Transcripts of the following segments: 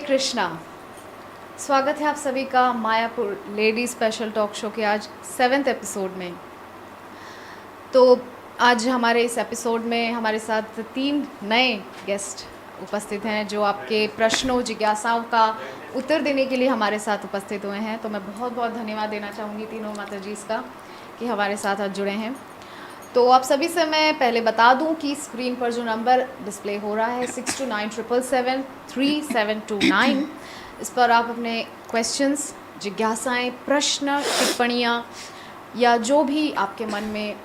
कृष्णा। स्वागत है आप सभी का Mayapur lady special talk show के आज 7th एपिसोड में। तो आज हमारे इस एपिसोड में हमारे साथ 3 नए गेस्ट उपस्थित हैं जो आपके प्रश्नों जिज्ञासाओं का उत्तर देने के लिए हमारे साथ उपस्थित हुए हैं। तो मैं बहुत बहुत धन्यवाद देना चाहूँगी तीनों माता जी का कि हमारे साथ आज जुड़े हैं। तो आप सभी से मैं पहले बता दूं कि स्क्रीन पर जो नंबर डिस्प्ले हो रहा है 6297773729, इस पर आप अपने क्वेश्चंस, जिज्ञासाएं, प्रश्न, टिप्पणियां या जो भी आपके मन में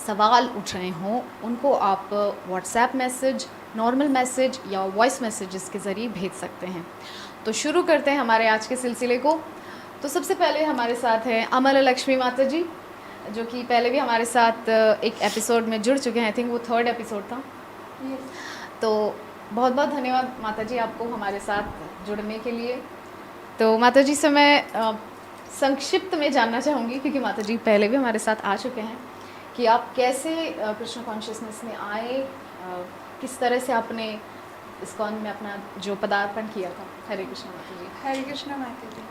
सवाल उठ रहे हों उनको आप व्हाट्सएप मैसेज, नॉर्मल मैसेज या वॉइस मैसेजेस के ज़रिए भेज सकते हैं। तो शुरू करते हैं हमारे आज के सिलसिले को। तो सबसे पहले हमारे साथ हैं अमल लक्ष्मी माता जी, जो कि पहले भी हमारे साथ एक एपिसोड में जुड़ चुके हैं। आई थिंक वो 3rd एपिसोड था। तो बहुत बहुत धन्यवाद माता जी आपको हमारे साथ जुड़ने के लिए। तो माता जी से मैं संक्षिप्त में जानना चाहूँगी, क्योंकि माता जी पहले भी हमारे साथ आ चुके हैं, कि आप कैसे कृष्ण कॉन्शियसनेस में आए, किस तरह से आपने इस्कॉन में अपना जो पदार्पण किया था। हरे कृष्णा माता जी। हरे कृष्णा माता जी।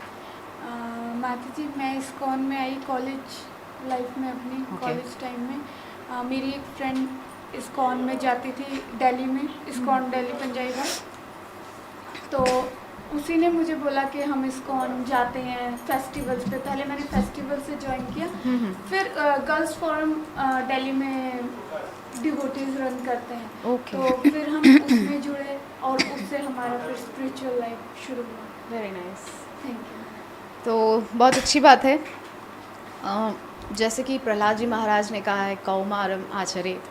माता जी, मैं इस्कॉन में आई कॉलेज लाइफ में, अपनी कॉलेज टाइम में। मेरी एक फ्रेंड इस्कॉन में जाती थी दिल्ली में, इस्कॉन दिल्ली पंजाबी घाट। तो उसी ने मुझे बोला कि हम इस्कॉन जाते हैं फेस्टिवल्स पे। पहले मैंने फेस्टिवल से ज्वाइन किया, फिर गर्ल्स फोरम दिल्ली में डिवोटीज रन करते हैं। तो फिर हम उसमें जुड़े और उससे हमारा फिर स्पिरिचुअल लाइफ शुरू हुआ। Very nice, thank you. तो बहुत अच्छी बात है। जैसे कि प्रहलाद जी महाराज ने कहा है कौमारम आचरेत,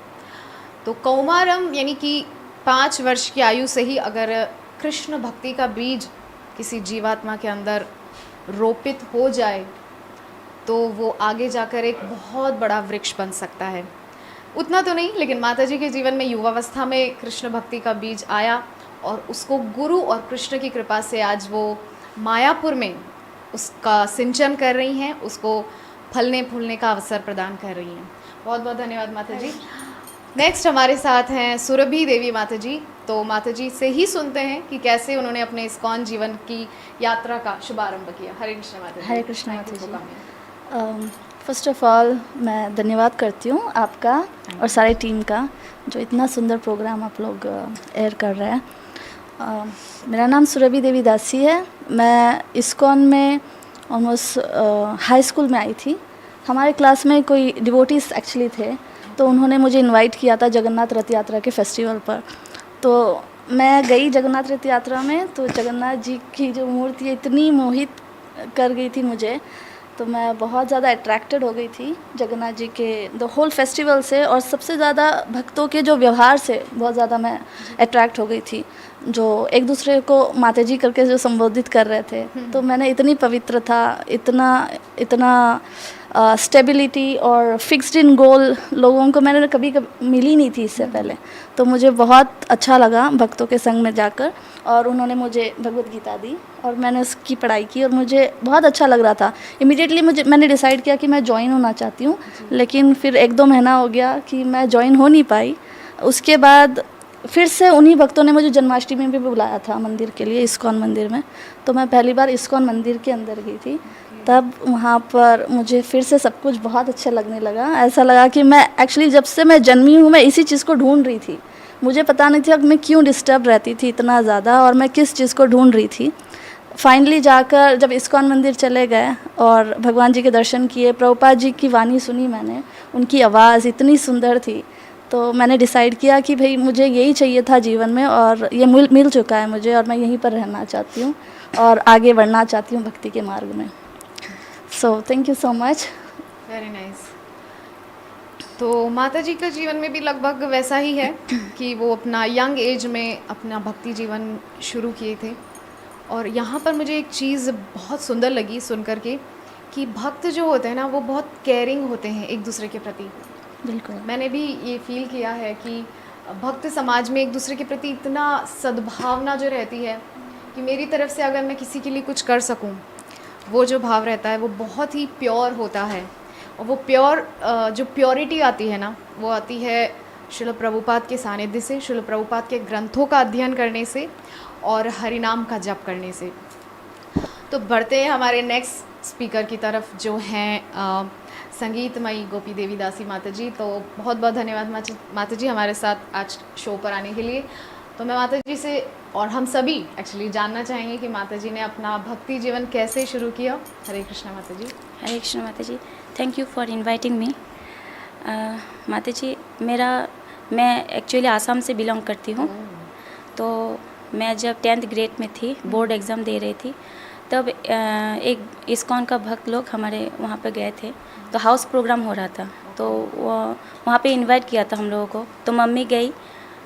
तो कौमारम यानी कि 5 वर्ष की आयु से ही अगर कृष्ण भक्ति का बीज किसी जीवात्मा के अंदर रोपित हो जाए तो वो आगे जाकर एक बहुत बड़ा वृक्ष बन सकता है। उतना तो नहीं, लेकिन माता जी के जीवन में युवावस्था में कृष्ण भक्ति का बीज आया और उसको गुरु और कृष्ण की कृपा से आज वो मायापुर में उसका सिंचन कर रही हैं, उसको फलने फूलने का अवसर प्रदान कर रही हैं। बहुत बहुत धन्यवाद माता जी। नेक्स्ट हमारे साथ हैं सुरभि देवी माता जी। तो माता जी से ही सुनते हैं कि कैसे उन्होंने अपने इस्कॉन जीवन की यात्रा का शुभारंभ किया। हरे कृष्ण माता जी। हरे कृष्ण माता जी। फर्स्ट ऑफ ऑल मैं धन्यवाद करती हूँ आपका और सारी टीम का, जो इतना सुंदर प्रोग्राम आप लोग एयर कर रहे हैं। मेरा नाम सुरभि देवी दासी है। मैं इस्कॉन में ऑलमोस्ट हाई स्कूल में आई थी। हमारे क्लास में कोई डिवोटीज एक्चुअली थे, तो उन्होंने मुझे इनवाइट किया था जगन्नाथ रथ यात्रा के फेस्टिवल पर। तो मैं गई जगन्नाथ रथ यात्रा में, तो जगन्नाथ जी की जो मूर्ति इतनी मोहित कर गई थी मुझे, तो मैं बहुत ज़्यादा अट्रैक्टेड हो गई थी जगन्नाथ जी के द होल फेस्टिवल से, और सबसे ज़्यादा भक्तों के जो व्यवहार से बहुत ज़्यादा मैं अट्रैक्ट हो गई थी, जो एक दूसरे को माता जी करके जो संबोधित कर रहे थे। तो मैंने इतनी पवित्रता, इतना स्टेबिलिटी और फिक्स्ड इन गोल लोगों को मैंने कभी मिली नहीं थी इससे पहले। तो मुझे बहुत अच्छा लगा भक्तों के संग में जाकर, और उन्होंने मुझे भगवत गीता दी और मैंने उसकी पढ़ाई की और मुझे बहुत अच्छा लग रहा था। इमीडिएटली मैंने डिसाइड किया कि मैं ज्वाइन होना चाहती हूँ, लेकिन फिर 1-2 महीना हो गया कि मैं ज्वाइन हो नहीं पाई। उसके बाद फिर से उन्हीं भक्तों ने मुझे जन्माष्टमी में भी बुलाया था मंदिर के लिए, इस्कॉन मंदिर में। तो मैं पहली बार इस्कॉन मंदिर के अंदर गई थी। तब वहाँ पर मुझे फिर से सब कुछ बहुत अच्छा लगने लगा। ऐसा लगा कि मैं एक्चुअली जब से मैं जन्मी हूँ मैं इसी चीज़ को ढूंढ रही थी। मुझे पता नहीं था कि मैं क्यों डिस्टर्ब रहती थी इतना ज़्यादा, और मैं किस चीज़ को ढूंढ रही थी। फाइनली जाकर जब इस्कॉन मंदिर चले गए और भगवान जी के दर्शन किए, प्रभुपाद जी की वाणी सुनी मैंने, उनकी आवाज़ इतनी सुंदर थी, तो मैंने डिसाइड किया कि भाई मुझे यही चाहिए था जीवन में, और ये मिल चुका है मुझे, और मैं यहीं पर रहना चाहती हूँ और आगे बढ़ना चाहती हूँ भक्ति के मार्ग में। So thank you so much. Very nice. तो माता जी का जीवन में भी लगभग वैसा ही है कि वो अपना यंग एज में अपना भक्ति जीवन शुरू किए थे। और यहाँ पर मुझे एक चीज़ बहुत सुंदर लगी सुन कर के, कि भक्त जो होते हैं ना वो बहुत केयरिंग होते हैं एक दूसरे के प्रति। बिल्कुल, मैंने भी ये फील किया है कि भक्त समाज में एक दूसरे के प्रति इतना सद्भावना जो रहती है कि मेरी तरफ से अगर मैं किसी के लिए कुछ कर सकूं, वो जो भाव रहता है वो बहुत ही प्योर होता है। और वो प्योर जो प्योरिटी आती है ना, वो आती है शिल प्रभुपाद के सानिध्य से, शिल प्रभुपाद के ग्रंथों का अध्ययन करने से और हरिनाम का जप करने से। तो बढ़ते हैं हमारे नेक्स्ट स्पीकर की तरफ, जो हैं संगीतमयी गोपी देवी दासी माता जी। तो बहुत बहुत धन्यवाद माता जी हमारे साथ आज शो पर आने के लिए। तो मैं माता जी से और हम सभी एक्चुअली जानना चाहेंगे कि माता जी ने अपना भक्ति जीवन कैसे शुरू किया। हरे कृष्णा माता जी। हरे कृष्ण माता जी, thank you for inviting me. माता जी, मैं एक्चुअली आसाम से बिलोंग करती हूँ। तो मैं जब 10th ग्रेड में थी, बोर्ड एग्ज़ाम दे रही थी, तब एक इस्कॉन का भक्त लोग हमारे वहाँ पर गए थे। तो हाउस प्रोग्राम हो रहा था, तो वहाँ पे इनवाइट किया था हम लोगों को। तो मम्मी गई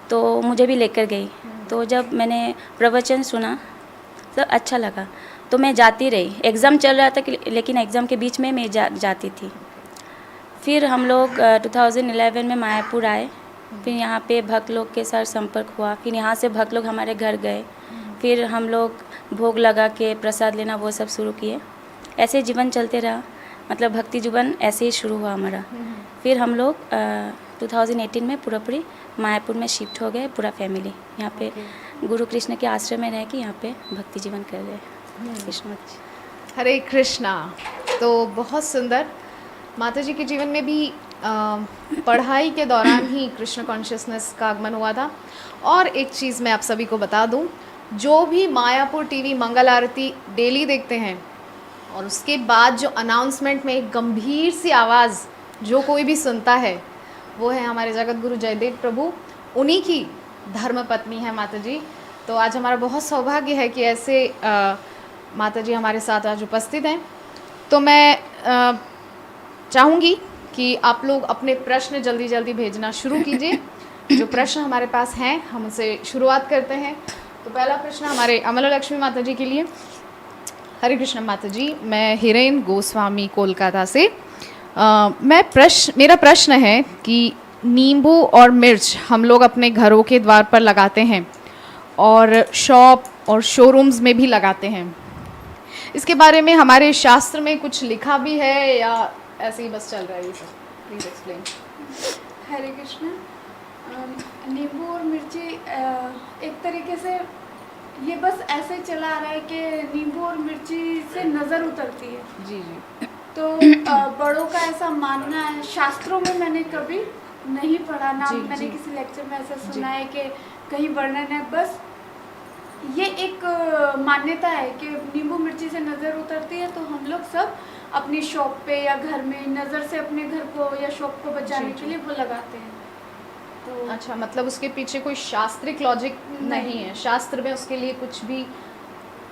तो मुझे भी लेकर गई। तो जब मैंने प्रवचन सुना तो अच्छा लगा, तो मैं जाती रही। एग्ज़ाम चल रहा था लेकिन एग्ज़ाम के बीच में मैं जाती थी। फिर हम लोग 2011 में मायापुर आए। फिर यहाँ पे भक्त लोग के साथ संपर्क हुआ। फिर यहाँ से भक्त लोग हमारे घर गए। फिर हम लोग भोग लगा के प्रसाद लेना वो सब शुरू किए। ऐसे जीवन चलते रहा, मतलब भक्ति जीवन ऐसे ही शुरू हुआ हमारा। फिर हम लोग 2018 में पूरी मायापुर में शिफ्ट हो गए, पूरा फैमिली यहाँ पे गुरु कृष्ण के आश्रम में रह के यहाँ पे भक्ति जीवन कर रहे। कृष्ण हरे कृष्णा। तो बहुत सुंदर। माता जी के जीवन में भी पढ़ाई के दौरान ही कृष्ण कॉन्शियसनेस का आगमन हुआ था। और एक चीज़ मैं आप सभी को बता दूं, जो भी मायापुर टीवी मंगल आरती डेली देखते हैं और उसके बाद जो अनाउंसमेंट में एक गंभीर सी आवाज़ जो कोई भी सुनता है, वो है हमारे जगत गुरु जयदेव प्रभु। उन्हीं की धर्मपत्नी है माता जी। तो आज हमारा बहुत सौभाग्य है कि ऐसे माता जी हमारे साथ आज उपस्थित हैं। तो मैं चाहूँगी कि आप लोग अपने प्रश्न जल्दी जल्दी भेजना शुरू कीजिए। जो प्रश्न हमारे पास हैं हम उनसे शुरुआत करते हैं। तो पहला प्रश्न हमारे अमला लक्ष्मी माता जी के लिए। हरे कृष्ण माता जी, मैं हिरेन गोस्वामी कोलकाता से। मेरा प्रश्न है कि नींबू और मिर्च हम लोग अपने घरों के द्वार पर लगाते हैं और शॉप और शोरूम्स में भी लगाते हैं। इसके बारे में हमारे शास्त्र में कुछ लिखा भी है या ऐसे ही बस चल रहा है ये सब? Please explain. हरे कृष्ण। नींबू और मिर्ची एक तरीके से ये बस ऐसे चला आ रहा है कि नींबू और मिर्ची से नज़र उतरती है। जी जी। तो बड़ों का ऐसा मानना है, शास्त्रों में मैंने कभी नहीं पढ़ा ना, मैंने किसी लेक्चर में ऐसा सुना है कि कहीं वर्णन है। बस ये एक मान्यता है कि नींबू मिर्ची से नज़र उतरती है, तो हम लोग सब अपनी शॉप पे या घर में नज़र से अपने घर को या शॉप को बचाने के लिए वो लगाते हैं। तो अच्छा, मतलब उसके पीछे कोई शास्त्रिक लॉजिक नहीं है? शास्त्र में उसके लिए कुछ भी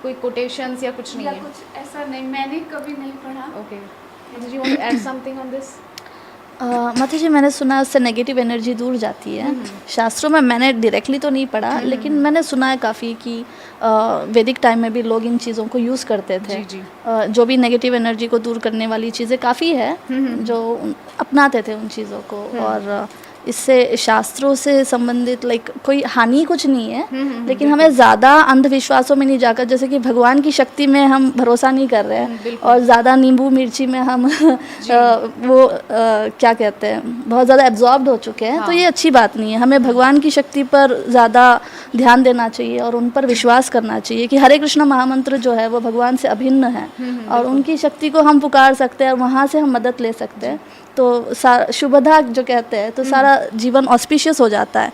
कोई कोटेशंस या कुछ नहीं या है? कुछ ऐसा नहीं, मैंने कभी नहीं पढ़ा। Okay, do you want to add something on this? माता जी, मैंने सुना है उससे नेगेटिव एनर्जी दूर जाती है। शास्त्रों में मैंने डायरेक्टली तो नहीं पढ़ा, लेकिन मैंने सुना है काफ़ी कि वैदिक टाइम में भी लोग इन चीज़ों को यूज़ करते थे। जी। जो भी नेगेटिव एनर्जी को दूर करने वाली चीज़ें काफ़ी है जो अपनाते थे उन चीज़ों को। और इससे शास्त्रों से संबंधित कोई हानि कुछ नहीं है, लेकिन हमें ज़्यादा अंधविश्वासों में नहीं जाकर, जैसे कि भगवान की शक्ति में हम भरोसा नहीं कर रहे हैं और ज़्यादा नींबू मिर्ची में हम क्या कहते हैं, बहुत ज़्यादा एब्जॉर्ब्ड हो चुके हैं। तो ये अच्छी बात नहीं है। हमें भगवान की शक्ति पर ज़्यादा ध्यान देना चाहिए और उन पर विश्वास करना चाहिए कि हरे कृष्ण महामंत्र जो है वो भगवान से अभिन्न है और उनकी शक्ति को हम पुकार सकते हैं और वहाँ से हम मदद ले सकते हैं। तो शुभदा जो कहते हैं, तो सारा जीवन ऑस्पिशियस हो जाता है।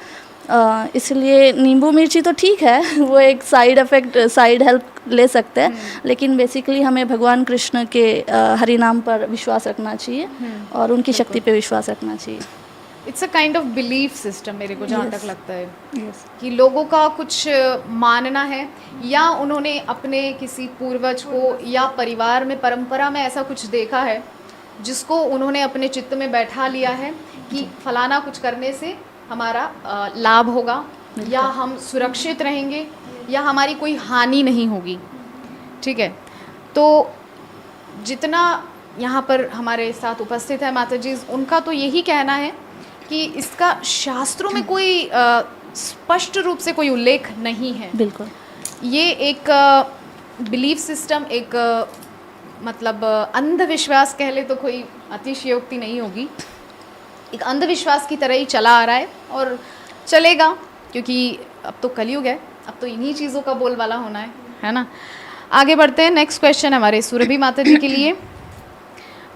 इसलिए नींबू मिर्ची तो ठीक है, वो एक साइड इफ़ेक्ट, साइड हेल्प ले सकते हैं, लेकिन बेसिकली हमें भगवान कृष्ण के हरि नाम पर विश्वास रखना चाहिए और उनकी शक्ति पे विश्वास रखना चाहिए। It's a kind of belief system, मेरे को जहाँ तक लगता है Yes. कि लोगों का कुछ मानना है या उन्होंने अपने किसी पूर्वज को या परिवार में परंपरा में ऐसा कुछ देखा है जिसको उन्होंने अपने चित्त में बैठा लिया है कि फलाना कुछ करने से हमारा लाभ होगा या हम सुरक्षित रहेंगे या हमारी कोई हानि नहीं होगी। ठीक है, तो जितना यहाँ पर हमारे साथ उपस्थित है माता जी, उनका तो यही कहना है कि इसका शास्त्रों में कोई स्पष्ट रूप से कोई उल्लेख नहीं है। बिल्कुल, ये एक बिलीफ सिस्टम, एक मतलब अंधविश्वास कह ले तो कोई अतिशयोक्ति नहीं होगी। एक अंधविश्वास की तरह ही चला आ रहा है और चलेगा, क्योंकि अब तो कलयुग है, अब तो इन्हीं चीज़ों का बोलबाला होना है ना। आगे बढ़ते हैं। नेक्स्ट क्वेश्चन हमारे सुरभि माता जी के लिए,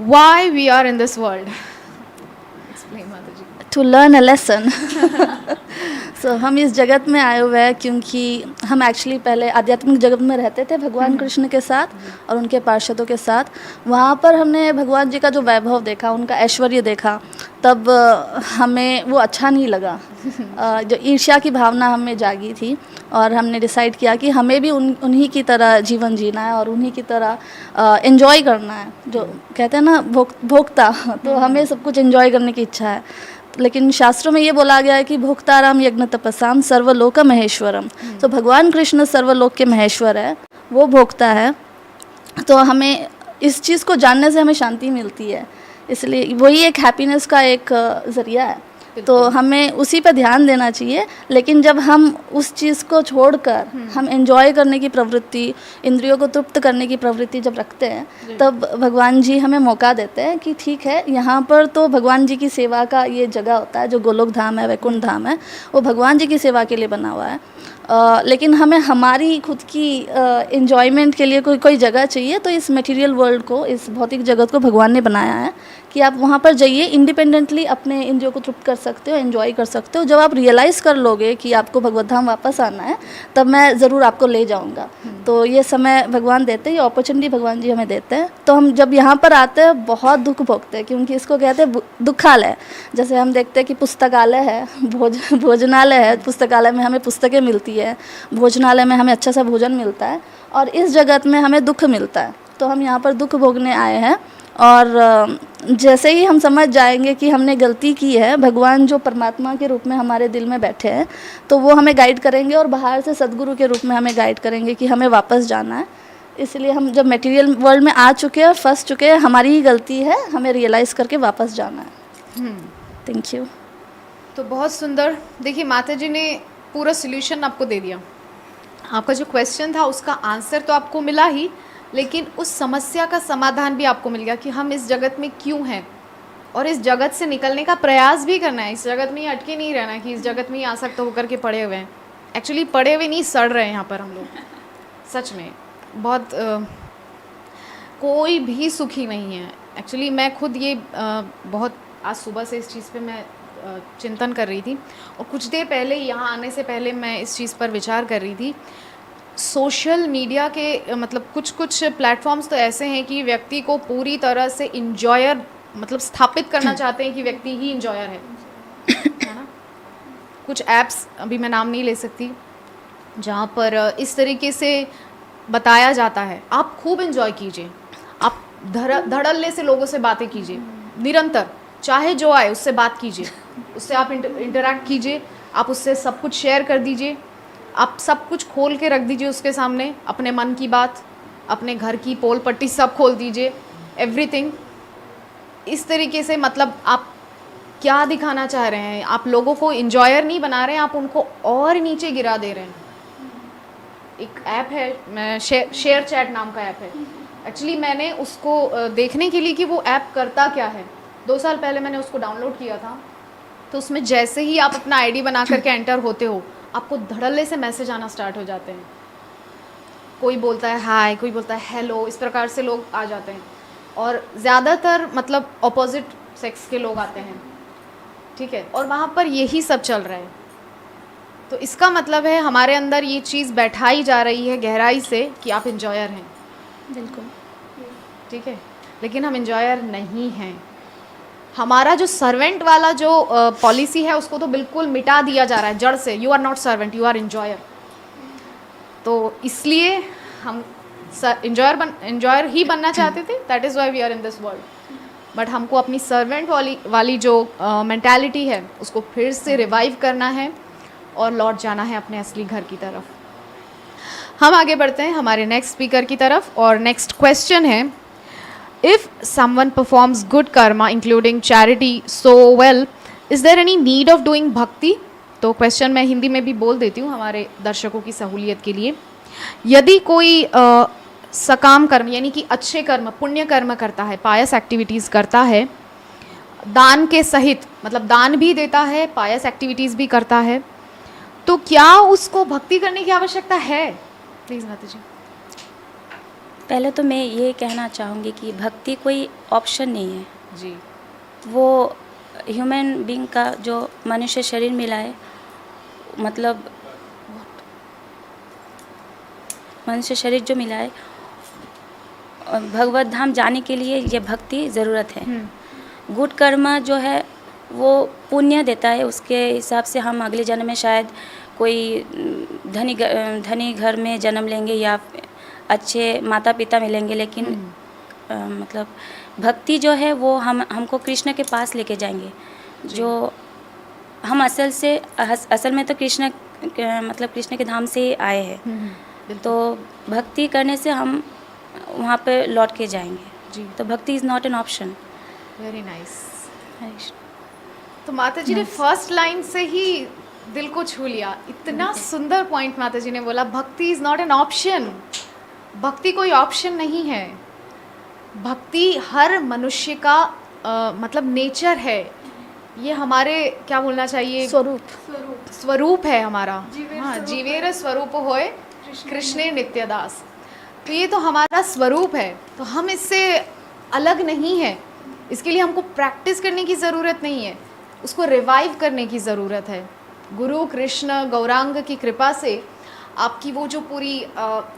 why we are in this world. Explain माता जी। To learn a lesson. So हम इस जगत में आए हुए हैं क्योंकि हम एक्चुअली पहले आध्यात्मिक जगत में रहते थे भगवान कृष्ण के साथ और उनके पार्षदों के साथ। वहाँ पर हमने भगवान जी का जो वैभव देखा, उनका ऐश्वर्य देखा, तब हमें वो अच्छा नहीं लगा। जो ईर्ष्या की भावना हमें जागी थी और हमने डिसाइड किया कि हमें भी उन्हीं की तरह जीवन जीना है और उन्हीं की तरह एंजॉय करना है। जो कहते हैं ना भोक्ता, तो हमें सब कुछ एंजॉय करने की इच्छा है। लेकिन शास्त्रों में ये बोला गया है कि भोक्ताराम यज्ञ तपसाम सर्वलोक महेश्वरम। तो भगवान कृष्ण सर्वलोक के महेश्वर है, वो भोक्ता है। तो हमें इस चीज़ को जानने से हमें शांति मिलती है, इसलिए वही एक हैप्पीनेस का एक ज़रिया है। तो हमें उसी पर ध्यान देना चाहिए। लेकिन जब हम उस चीज़ को छोड़कर हम एंजॉय करने की प्रवृत्ति, इंद्रियों को तृप्त करने की प्रवृत्ति जब रखते हैं, तब भगवान जी हमें मौका देते हैं कि ठीक है, यहाँ पर तो भगवान जी की सेवा का ये जगह होता है, जो गोलोक धाम है, वैकुंठ धाम है, वो भगवान जी की सेवा के लिए बना हुआ है। लेकिन हमें हमारी खुद की एंजॉयमेंट के लिए कोई जगह चाहिए। तो इस मटेरियल वर्ल्ड को, इस भौतिक जगत को भगवान ने बनाया है कि आप वहाँ पर जाइए, इंडिपेंडेंटली अपने इंद्रियों को तृप्त कर सकते हो, एंजॉय कर सकते हो। जब आप रियलाइज़ कर लोगे कि आपको भगवत धाम वापस आना है, तब मैं ज़रूर आपको ले जाऊँगा। तो ये समय भगवान देते हैं, ये अपॉर्चुनिटी भगवान जी हमें देते हैं। तो हम जब यहाँ पर आते हैं बहुत दुख भोगते हैं, क्योंकि इसको कहते हैं दुखालय। जैसे हम देखते हैं कि पुस्तकालय है, भोजनालय है, पुस्तकालय में हमें पुस्तकें मिलती है, भोजनालय में हमें अच्छा सा भोजन मिलता है, और इस जगत में हमें दुख मिलता है। तो हम यहाँ पर दुख भोगने आए हैं। और जैसे ही हम समझ जाएंगे कि हमने गलती की है, भगवान जो परमात्मा के रूप में हमारे दिल में बैठे हैं, तो वो हमें गाइड करेंगे और बाहर से सद्गुरु के रूप में हमें गाइड करेंगे कि हमें वापस जाना है। इसलिए हम जब मटेरियल वर्ल्ड में आ चुके हैं, फंस चुके हैं, हमारी ही गलती है, हमें रियलाइज़ करके वापस जाना है। Thank you. तो बहुत सुंदर। देखिए माता जी ने पूरा सोल्यूशन आपको दे दिया। आपका जो क्वेश्चन था उसका आंसर तो आपको मिला ही, लेकिन उस समस्या का समाधान भी आपको मिल गया कि हम इस जगत में क्यों हैं, और इस जगत से निकलने का प्रयास भी करना है। इस जगत में ही अटके नहीं रहना है कि इस जगत में ही आसक्त होकर के पड़े हुए हैं। एक्चुअली पड़े हुए नहीं, सड़ रहे हैं यहाँ पर हम लोग। सच में बहुत कोई भी सुखी नहीं है। एक्चुअली मैं खुद ये बहुत आज सुबह से इस चीज़ पे मैं चिंतन कर रही थी, और कुछ देर पहले यहाँ आने से पहले मैं इस चीज़ पर विचार कर रही थी। सोशल मीडिया के मतलब कुछ प्लेटफॉर्म्स तो ऐसे हैं कि व्यक्ति को पूरी तरह से इंजॉयर मतलब स्थापित करना चाहते हैं कि व्यक्ति ही इंजॉयर है ना। कुछ ऐप्स, अभी मैं नाम नहीं ले सकती, जहाँ पर इस तरीके से बताया जाता है आप खूब इंजॉय कीजिए, आप धड़ल्ले से लोगों से बातें कीजिए, निरंतर चाहे जो आए उससे बात कीजिए, उससे आप इंटरैक्ट कीजिए, आप उससे सब कुछ शेयर कर दीजिए, आप सब कुछ खोल के रख दीजिए उसके सामने, अपने मन की बात, अपने घर की पोल पट्टी सब खोल दीजिए, एवरीथिंग। इस तरीके से मतलब आप क्या दिखाना चाह रहे हैं? आप लोगों को इंजॉयर नहीं बना रहे हैं, आप उनको और नीचे गिरा दे रहे हैं। एक ऐप है, मैं शेयर चैट नाम का ऐप है। एक्चुअली मैंने उसको देखने के लिए कि वो ऐप करता क्या है, 2 साल पहले मैंने उसको डाउनलोड किया था। तो उसमें जैसे ही आप अपना आईडी बना करके एंटर होते हो, आपको धड़ल्ले से मैसेज आना स्टार्ट हो जाते हैं। कोई बोलता है हाय, कोई बोलता है हेलो, इस प्रकार से लोग आ जाते हैं, और ज़्यादातर मतलब ऑपोजिट सेक्स के लोग आते हैं, ठीक है। और वहाँ पर यही सब चल रहा है। तो इसका मतलब है हमारे अंदर ये चीज़ बैठाई जा रही है गहराई से कि आप इंजॉयर हैं। बिल्कुल ठीक है, लेकिन हम इंजॉयर नहीं हैं। हमारा जो सर्वेंट वाला जो पॉलिसी है उसको तो बिल्कुल मिटा दिया जा रहा है जड़ से। You are not servant, you are enjoyer. तो इसलिए हम इंजॉयर ही बनना चाहते थे, that is why we are in this world. But हमको अपनी सर्वेंट वाली जो मेंटालिटी है उसको फिर से रिवाइव करना है और लौट जाना है अपने असली घर की तरफ। हम आगे बढ़ते हैं हमारे नेक्स्ट स्पीकर की तरफ, और नेक्स्ट क्वेश्चन है, if someone performs good karma including charity so well, is there any need of doing bhakti? तो क्वेश्चन मैं हिंदी में भी बोल देती हूँ हमारे दर्शकों की सहूलियत के लिए। यदि कोई सकाम कर्म यानी कि अच्छे कर्म, पुण्य कर्म करता है, पायस एक्टिविटीज़ करता है, दान के सहित, मतलब दान भी देता है, पायस एक्टिविटीज़ भी करता है, तो क्या उसको भक्ति करने की आवश्यकता है? प्लीज़ माता जी। पहले तो मैं ये कहना चाहूँगी कि भक्ति कोई ऑप्शन नहीं है। जी। वो ह्यूमन बीइंग का जो मनुष्य शरीर मिला है, मतलब मनुष्य शरीर जो मिला है, भगवत धाम जाने के लिए ये भक्ति ज़रूरत है। गुड कर्म जो है वो पुण्य देता है, उसके हिसाब से हम अगले जन्म में शायद कोई धनी घर में जन्म लेंगे या अच्छे माता पिता मिलेंगे, लेकिन मतलब भक्ति जो है वो हमको कृष्ण के पास लेके जाएंगे, जो हम असल में तो मतलब कृष्ण के धाम से ही आए हैं। तो भक्ति करने से हम वहाँ पे लौट के जाएंगे जी। तो भक्ति is not an option. Very nice. तो माता जी ने फर्स्ट लाइन से ही दिल को छू लिया। इतना सुंदर पॉइंट माता जी ने बोला, भक्ति इज़ नॉट एन ऑप्शन। भक्ति कोई ऑप्शन नहीं है, भक्ति हर मनुष्य का मतलब नेचर है, ये हमारे क्या बोलना चाहिए, स्वरूप है हमारा। हाँ, जीवेर स्वरूप होए कृष्णे नित्यदास। तो ये तो हमारा स्वरूप है, तो हम इससे अलग नहीं है। इसके लिए हमको प्रैक्टिस करने की ज़रूरत नहीं है, उसको रिवाइव करने की ज़रूरत है। गुरु कृष्ण गौरांग की कृपा से आपकी वो जो पूरी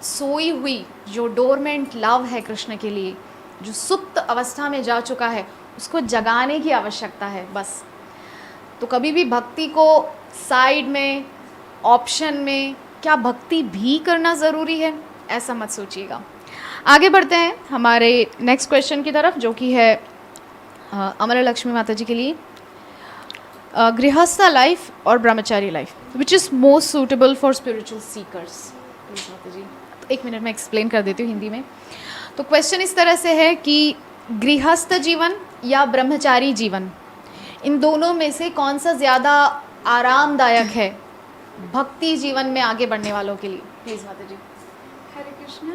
सोई हुई जो डोरमेंट लव है कृष्ण के लिए, जो सुप्त अवस्था में जा चुका है, उसको जगाने की आवश्यकता है बस। तो कभी भी भक्ति को साइड में, ऑप्शन में, क्या भक्ति भी करना ज़रूरी है, ऐसा मत सोचिएगा। आगे बढ़ते हैं हमारे नेक्स्ट क्वेश्चन की तरफ, जो कि है अमर लक्ष्मी माता जी के लिए। गृहस्थ लाइफ और ब्रह्मचारी life, which is most suitable for spiritual seekers? Please माता जी। तो 1 मिनट में एक्सप्लेन कर देती हूँ हिंदी में। तो क्वेश्चन इस तरह से है कि गृहस्थ जीवन या ब्रह्मचारी जीवन, इन दोनों में से कौन सा ज़्यादा आरामदायक है भक्ति जीवन में आगे बढ़ने वालों के लिए? प्लीज़ माता जी। हरे कृष्ण।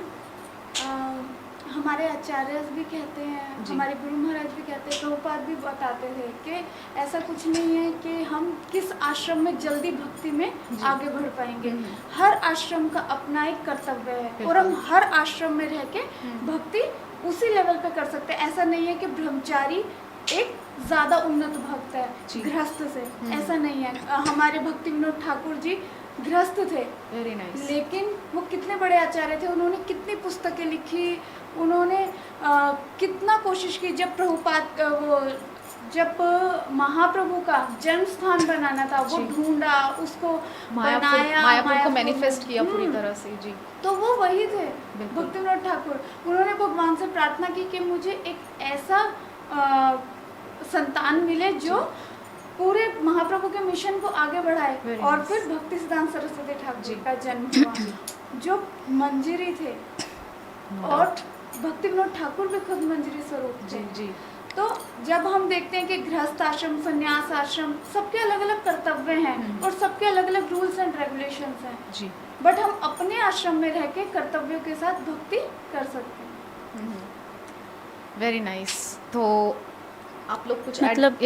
हमारे आचार्य भी कहते हैं, हमारे गुरु महाराज भी कहते हैं, प्रभुपाद भी बताते थे कि ऐसा कुछ नहीं है कि हम किस आश्रम में जल्दी भक्ति में आगे बढ़ पाएंगे। हर आश्रम का अपना एक कर्तव्य है और हम हर आश्रम में रह के भक्ति उसी लेवल पे कर सकते हैं। ऐसा नहीं है कि ब्रह्मचारी एक ज़्यादा उन्नत भक्त है गृहस्थ से, ऐसा नहीं है। हमारे भक्ति विनोद ठाकुर जी गृहस्थ थे, वेरी नाइस, लेकिन वो कितने बड़े आचार्य थे, उन्होंने कितनी पुस्तकें लिखी, उन्होंने कितना कोशिश की। जब महाप्रभु का जन्म स्थान बनाना था, वो ढूंढा, उसको बनाया, मायापुर को मैनिफेस्ट किया पूरी तरह से। जी, तो वो वही थे भक्ति विनोद ठाकुर। उन्होंने भगवान से प्रार्थना की कि मुझे एक ऐसा संतान मिले जो पूरे महाप्रभु के मिशन को आगे बढ़ाए। और फिर भक्ति सिद्धांत सरस्वती ठाकुर का जन्म हुआ, जो मंजरी थे, और भक्ति विनोद ठाकुर भी खुद मंजरी स्वरूप थे। जी। तो जब हम देखते हैं कि गृहस्थ आश्रम, संन्यास आश्रम, सबके अलग अलग कर्तव्य हैं और सबके अलग अलग रूल्स एंड रेगुलेशंस हैं जी, बट हम अपने आश्रम में रह के कर्तव्यों के साथ भक्ति कर सकते हैं। Very nice. तो आप लोग कुछ मतलब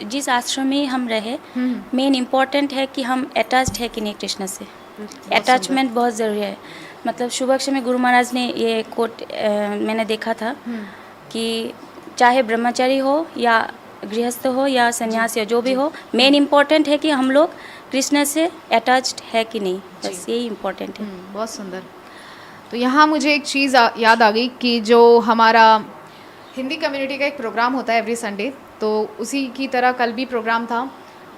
जिस आश्रम में हम रहे, मेन इम्पॉर्टेंट है कि हम अटैच्ड है कि नहीं कृष्ण से। अटैचमेंट बहुत ज़रूरी है। मतलब शुभक्ष में गुरु महाराज ने ये कोट मैंने देखा था कि चाहे ब्रह्मचारी हो या गृहस्थ हो या सन्यासी हो, जो भी हो, मेन इम्पॉर्टेंट है कि हम लोग कृष्ण से अटैच्ड है कि नहीं, बस यही इम्पॉर्टेंट है। बहुत सुंदर। तो यहाँ मुझे एक चीज़ याद आ गई कि जो हमारा हिंदी कम्युनिटी का एक प्रोग्राम होता है एवरी संडे, तो उसी की तरह कल भी प्रोग्राम था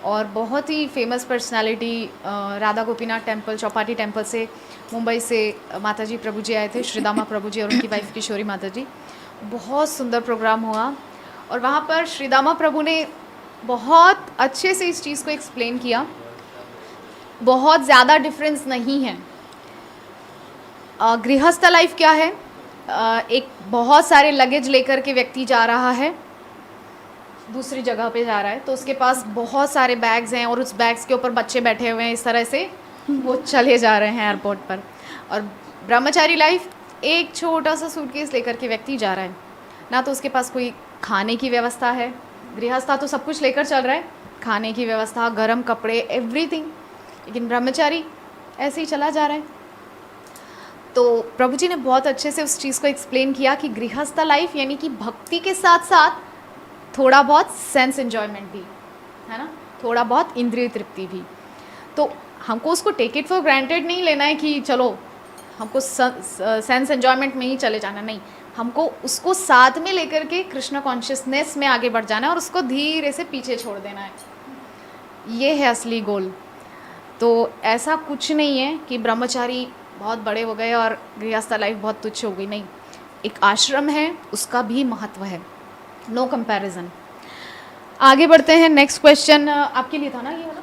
और बहुत ही famous personality Radha Gopinath temple, Chowpatty temple से, मुंबई से माताजी प्रभु जी आए थे, श्रीदामा प्रभु जी और उनकी वाइफ किशोरी माता जी। बहुत सुंदर प्रोग्राम हुआ और वहाँ पर श्रीदामा प्रभु ने बहुत अच्छे से इस चीज़ को एक्सप्लेन किया। बहुत ज़्यादा डिफरेंस नहीं है। गृहस्थ लाइफ क्या है, एक बहुत सारे लगेज लेकर के व्यक्ति जा रहा है, दूसरी जगह पे जा रहा है, तो उसके पास बहुत सारे बैग्स हैं और उस बैग्स के ऊपर बच्चे बैठे हुए हैं, इस तरह से वो चले जा रहे हैं एयरपोर्ट पर। और ब्रह्मचारी लाइफ, एक छोटा सा सूटकेस लेकर के व्यक्ति जा रहा है, ना तो उसके पास कोई खाने की व्यवस्था है, गृहस्था तो सब कुछ लेकर चल रहा है, खाने की व्यवस्था, गर्म कपड़े, एवरीथिंग, लेकिन ब्रह्मचारी ऐसे ही चला जा रहा है। तो प्रभु जी ने बहुत अच्छे से उस चीज़ को एक्सप्लेन किया कि गृहस्थ लाइफ यानी कि भक्ति के साथ साथ थोड़ा बहुत सेंस एन्जॉयमेंट भी है ना, थोड़ा बहुत इंद्रिय तृप्ति भी। तो हमको उसको टेक इट फॉर ग्रांटेड नहीं लेना है कि चलो हमको सेंस एन्जॉयमेंट में ही चले जाना, नहीं, हमको उसको साथ में लेकर के कृष्ण कॉन्शियसनेस में आगे बढ़ जाना है और उसको धीरे से पीछे छोड़ देना है। ये है असली गोल। तो ऐसा कुछ नहीं है कि ब्रह्मचारी बहुत बड़े हो गए और गृहस्थ लाइफ बहुत तुच्छ हो गई, नहीं, एक आश्रम है, उसका भी महत्व है, नो कंपैरिजन। आगे बढ़ते हैं, नेक्स्ट क्वेश्चन आपके लिए था ना ये वाला,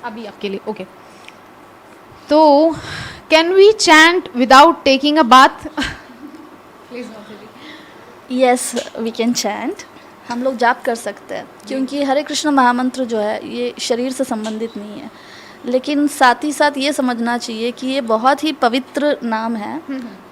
अभी आपके लिए, ओके। तो can we chant without taking a bath? Please yes, we can chant, हम लोग जाप कर सकते हैं, क्योंकि हरे कृष्ण महामंत्र जो है ये शरीर से संबंधित नहीं है, लेकिन साथ ही साथ ये समझना चाहिए कि ये बहुत ही पवित्र नाम है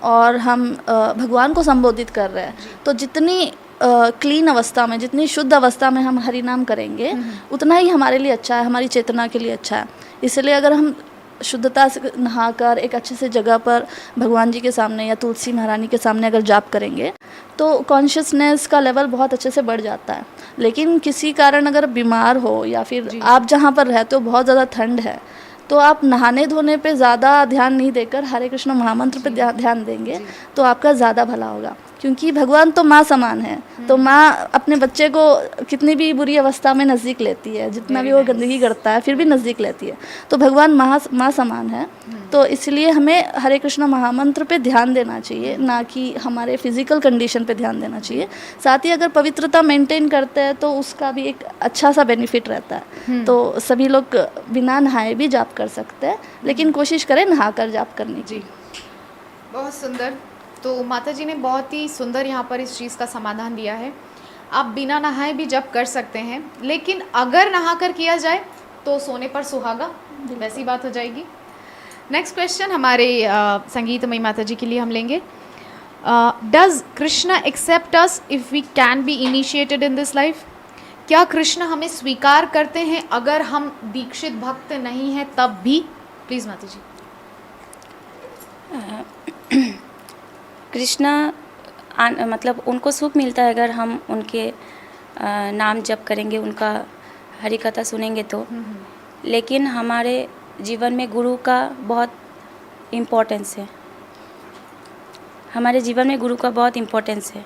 और हम भगवान को संबोधित कर रहे हैं। तो जितनी क्लीन अवस्था में, जितनी शुद्ध अवस्था में हम हरि नाम करेंगे उतना ही हमारे लिए अच्छा है, हमारी चेतना के लिए अच्छा है। इसलिए अगर हम शुद्धता से नहाकर एक अच्छे से जगह पर भगवान जी के सामने या तुलसी महारानी के सामने अगर जाप करेंगे तो कॉन्शियसनेस का लेवल बहुत अच्छे से बढ़ जाता है। लेकिन किसी कारण अगर बीमार हो या फिर आप जहाँ पर रहते हो बहुत ज़्यादा ठंड है, तो आप नहाने धोने पे ज़्यादा ध्यान नहीं देकर हरे कृष्ण महामंत्र पे ध्यान देंगे तो आपका ज़्यादा भला होगा। क्योंकि भगवान तो माँ समान है, तो माँ अपने बच्चे को कितनी भी बुरी अवस्था में नज़दीक लेती है, जितना भी वो गंदगी करता है फिर भी नज़दीक लेती है। तो भगवान माँ समान है, तो इसलिए हमें हरे कृष्ण महामंत्र पे ध्यान देना चाहिए, ना कि हमारे फिजिकल कंडीशन पे ध्यान देना चाहिए। साथ ही अगर पवित्रता मेंटेन करते हैं तो उसका भी एक अच्छा सा बेनिफिट रहता है। तो सभी लोग बिना नहाए भी जाप कर सकते हैं, लेकिन कोशिश करें नहाकर जाप करने की। बहुत सुंदर। तो माता जी ने बहुत ही सुंदर यहाँ पर इस चीज़ का समाधान दिया है। आप बिना नहाए भी जप कर सकते हैं, लेकिन अगर नहा कर किया जाए तो सोने पर सुहागा, वैसी बात हो जाएगी। नेक्स्ट क्वेश्चन हमारे संगीतमयी माता जी के लिए हम लेंगे। Does Krishna accept us if we can be initiated in this life? क्या कृष्ण हमें स्वीकार करते हैं अगर हम दीक्षित भक्त नहीं हैं तब भी? प्लीज़ माता जी। कृष्णा मतलब उनको सुख मिलता है अगर हम उनके नाम जप करेंगे, उनका हरि कथा सुनेंगे तो। लेकिन हमारे जीवन में गुरु का बहुत इम्पोर्टेंस है, हमारे जीवन में गुरु का बहुत इम्पोर्टेंस है,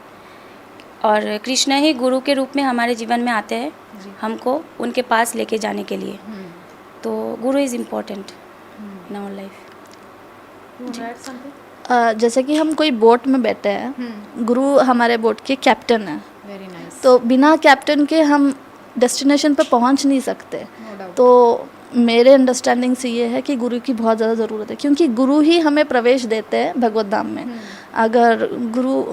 और कृष्ण ही गुरु के रूप में हमारे जीवन में आते हैं हमको उनके पास लेके जाने के लिए। तो guru is important in our life. जैसे कि हम कोई बोट में बैठे हैं, गुरु हमारे बोट के कैप्टन हैं। Very nice. तो बिना कैप्टन के हम डेस्टिनेशन पे पहुंच नहीं सकते। तो मेरे अंडरस्टैंडिंग से ये है कि गुरु की बहुत ज़्यादा ज़रूरत है, क्योंकि गुरु ही हमें प्रवेश देते हैं भगवत धाम में। अगर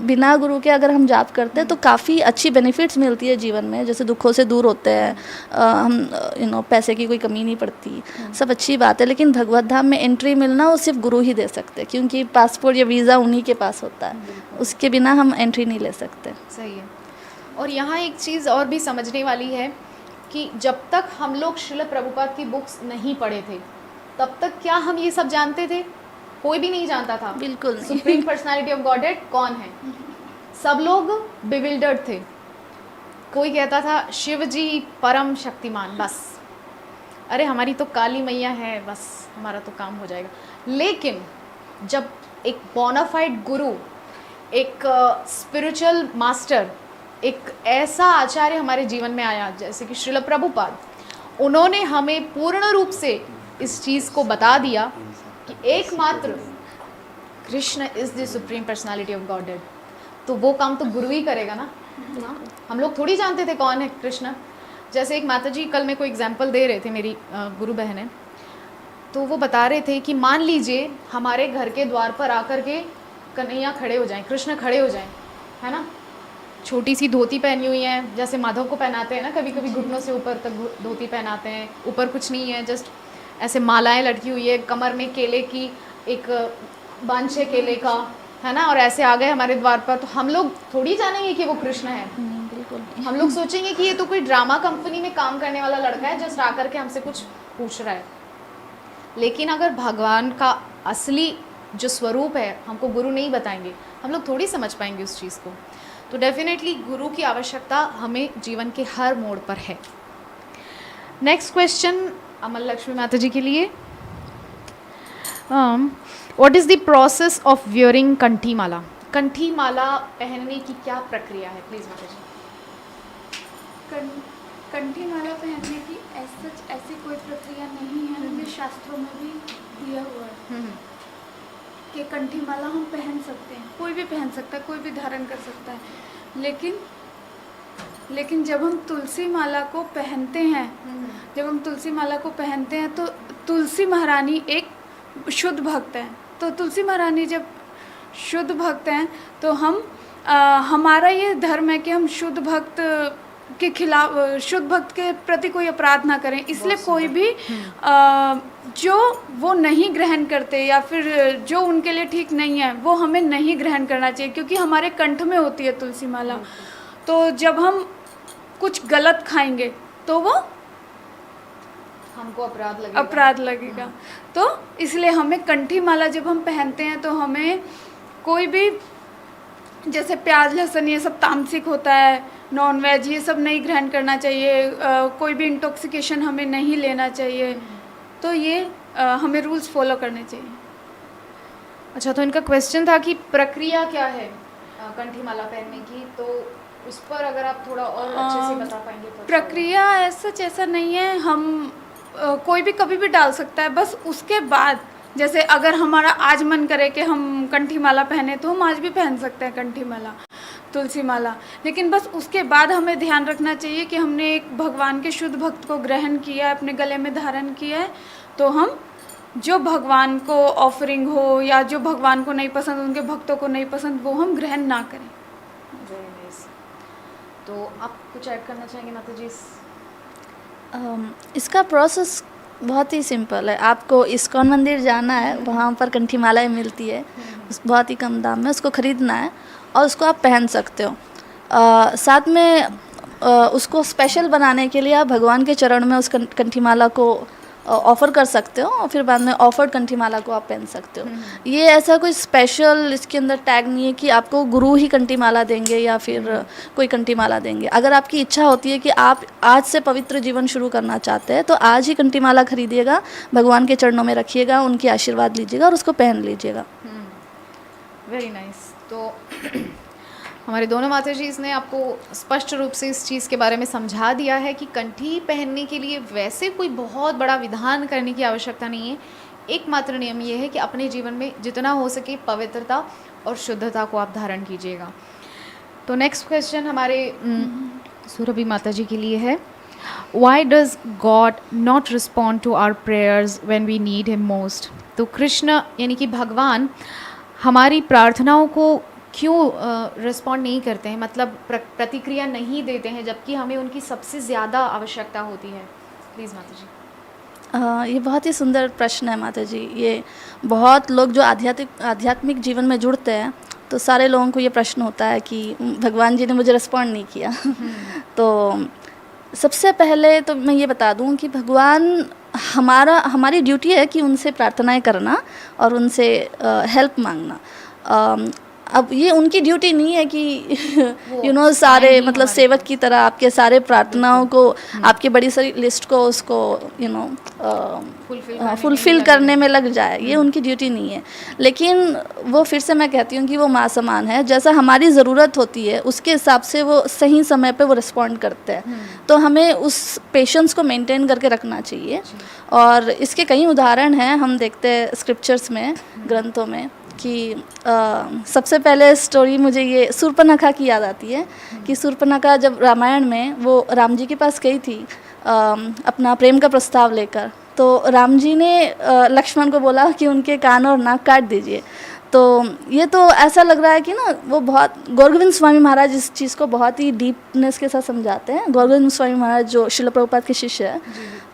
बिना गुरु के अगर हम जाप करते हैं तो काफ़ी अच्छी बेनिफिट्स मिलती है जीवन में, जैसे दुखों से दूर होते हैं, हम पैसे की कोई कमी नहीं पड़ती, सब अच्छी बात है। लेकिन भगवत धाम में एंट्री मिलना वो सिर्फ गुरु ही दे सकते हैं, क्योंकि पासपोर्ट या वीज़ा उन्हीं के पास होता है, उसके बिना हम एंट्री नहीं ले सकते। सही है। और यहाँ एक चीज़ और भी समझने वाली है कि जब तक हम लोग श्रील प्रभुपाद की बुक्स नहीं पढ़े थे तब तक क्या हम ये सब जानते थे? कोई भी नहीं जानता था। बिल्कुल नहीं। सुप्रीम पर्सनालिटी ऑफ गॉडहेड कौन है, सब लोग बिविल्डर्ड थे। कोई कहता था शिव जी परम शक्तिमान, बस अरे हमारी तो काली मैया है, बस हमारा तो काम हो जाएगा। लेकिन जब एक बोनाफाइड गुरु, एक स्पिरिचुअल मास्टर, एक ऐसा आचार्य हमारे जीवन में आया जैसे कि श्रील प्रभुपाद, उन्होंने हमें पूर्ण रूप से इस चीज़ को बता दिया कि एकमात्र Krishna is the supreme personality of godhead, तो वो काम तो गुरु ही करेगा ना। हम लोग थोड़ी जानते थे कौन है कृष्ण। जैसे एक माता जी कल मेरे को एग्जाम्पल दे रहे थे, मेरी गुरु बहन है, तो वो बता रहे थे कि मान लीजिए हमारे घर के द्वार पर आकर के कन्हैया खड़े हो जाएं, कृष्ण खड़े हो जाएं, है ना, छोटी सी धोती पहनी हुई है, जैसे माधव को पहनाते हैं ना, कभी कभी घुटनों से ऊपर तक धोती पहनाते हैं, ऊपर कुछ नहीं है, जस्ट ऐसे मालाएं लटकी हुई है, कमर में केले की एक बांछे केले का, है ना, और ऐसे आ गए हमारे द्वार पर, तो हम लोग थोड़ी जानेंगे कि वो कृष्ण है। बिल्कुल। हम लोग सोचेंगे कि ये तो कोई ड्रामा कंपनी में काम करने वाला लड़का है जस्ट आकर के हमसे कुछ पूछ रहा है, लेकिन अगर भगवान का असली जो स्वरूप है हमको गुरु नहीं बताएंगे, हम लोग थोड़ी समझ पाएंगे उस चीज़ को। तो डेफिनेटली गुरु की आवश्यकता हमें जीवन के हर मोड़ पर है। नेक्स्ट क्वेश्चन अमल लक्ष्मी माता जी के लिए। What is the process of wearing कंठी माला? कंठी माला पहनने की क्या प्रक्रिया है? प्लीज़ माता जी। कंठी माला पहनने की ऐसी कोई प्रक्रिया नहीं है, ये शास्त्रों में भी दिया हुआ है कि कंठी माला हम पहन सकते हैं, कोई भी पहन सकता है, कोई भी धारण कर सकता है। लेकिन जब हम तुलसी माला को पहनते हैं, तो तुलसी महारानी एक शुद्ध भक्त हैं। तो तुलसी महारानी जब शुद्ध भक्त हैं तो हमारा ये धर्म है कि हम शुद्ध भक्त के खिलाफ, शुद्ध भक्त के प्रति कोई अपराध ना करें। इसलिए कोई भी जो वो नहीं ग्रहण करते या फिर जो उनके लिए ठीक नहीं है वो हमें नहीं ग्रहण करना चाहिए, क्योंकि हमारे कंठ में होती है तुलसी माला। तो जब हम कुछ गलत खाएंगे तो वो हमको अपराध लगेगा। तो इसलिए हमें कंठी माला जब हम पहनते हैं तो हमें कोई भी, जैसे प्याज लहसुन ये सब तामसिक होता है, नॉन वेज ये सब नहीं ग्रहण करना चाहिए, कोई भी इंटॉक्सिकेशन हमें नहीं लेना चाहिए। तो ये हमें रूल्स फॉलो करने चाहिए। अच्छा, तो इनका क्वेश्चन था कि प्रक्रिया क्या है कंठी माला पहनने की, तो उस पर अगर आप थोड़ा और अच्छे से बता पाएंगे तो। प्रक्रिया ऐसा नहीं है, हम कोई भी कभी भी डाल सकता है। बस उसके बाद जैसे अगर हमारा आज मन करे कि हम कंठी माला पहने तो हम आज भी पहन सकते हैं कंठी माला, तुलसी माला। लेकिन बस उसके बाद हमें ध्यान रखना चाहिए कि हमने एक भगवान के शुद्ध भक्त को ग्रहण किया है, अपने गले में धारण किया है, तो हम जो भगवान को ऑफरिंग हो या जो भगवान को नहीं पसंद, उनके भक्तों को नहीं पसंद, वो हम ग्रहण ना करें। Very nice. तो आप कुछ ऐड करना चाहेंगे माता जी? इसका प्रोसेस बहुत ही सिंपल है। आपको इस्कॉन मंदिर जाना है, वहाँ पर कंठी मालाएँ मिलती है, बहुत ही कम दाम में, उसको ख़रीदना है और उसको आप पहन सकते हो। साथ में उसको स्पेशल बनाने के लिए आप भगवान के चरण में उस कंठी माला को ऑफ़र कर सकते हो और फिर बाद में ऑफर्ड कंठी माला को आप पहन सकते हो। ये ऐसा कोई स्पेशल इसके अंदर टैग नहीं है कि आपको गुरु ही कंठी माला देंगे या फिर कोई कंठी माला देंगे। अगर आपकी इच्छा होती है कि आप आज से पवित्र जीवन शुरू करना चाहते हैं तो आज ही कंठी माला खरीदिएगा, भगवान के चरणों में रखिएगा, उनकी आशीर्वाद लीजिएगा और उसको पहन लीजिएगा। Very nice. तो हमारे दोनों माता जी ने आपको स्पष्ट रूप से इस चीज़ के बारे में समझा दिया है कि कंठी पहनने के लिए वैसे कोई बहुत बड़ा विधान करने की आवश्यकता नहीं है। एकमात्र नियम ये है कि अपने जीवन में जितना हो सके पवित्रता और शुद्धता को आप धारण कीजिएगा। तो नेक्स्ट क्वेश्चन हमारे सुरभि माता जी के लिए है। Why does God not respond to our prayers when we need him most? तो कृष्ण यानी कि भगवान हमारी प्रार्थनाओं को क्यों रिस्पॉन्ड नहीं करते हैं, मतलब प्रतिक्रिया नहीं देते हैं, जबकि हमें उनकी सबसे ज़्यादा आवश्यकता होती है? प्लीज़ माता जी। ये बहुत ही सुंदर प्रश्न है माता जी। ये बहुत लोग जो आध्यात्मिक जीवन में जुड़ते हैं तो सारे लोगों को ये प्रश्न होता है कि भगवान जी ने मुझे रिस्पॉन्ड नहीं किया। तो सबसे पहले तो मैं ये बता दूं कि भगवान हमारी ड्यूटी है कि उनसे प्रार्थनाएं करना और उनसे हेल्प मांगना। अब ये उनकी ड्यूटी नहीं है कि सारे मतलब सेवक की तरह आपके सारे प्रार्थनाओं को, आपकी बड़ी सारी लिस्ट को उसको फुलफिल करने में लग जाए। ये उनकी ड्यूटी नहीं है। लेकिन वो फिर से मैं कहती हूँ कि वो माँ समान है। जैसा हमारी ज़रूरत होती है उसके हिसाब से वो सही समय पे वो रिस्पॉन्ड करते हैं। तो हमें उस पेशेंस को मेंटेन करके रखना चाहिए। और इसके कई उदाहरण हैं, हम देखते हैं स्क्रिप्चर्स में, ग्रंथों में, कि सबसे पहले स्टोरी मुझे ये शूर्पणखा की याद आती है कि शूर्पणखा जब रामायण में वो राम जी के पास गई थी अपना प्रेम का प्रस्ताव लेकर, तो राम जी ने लक्ष्मण को बोला कि उनके कान और नाक काट दीजिए। तो ये तो ऐसा लग रहा है कि ना वो बहुत, गौरगोविंद स्वामी महाराज इस चीज़ को बहुत ही डीपनेस के साथ समझाते हैं। गौरगोविंद स्वामी महाराज जो श्रील प्रभुपाद के शिष्य है,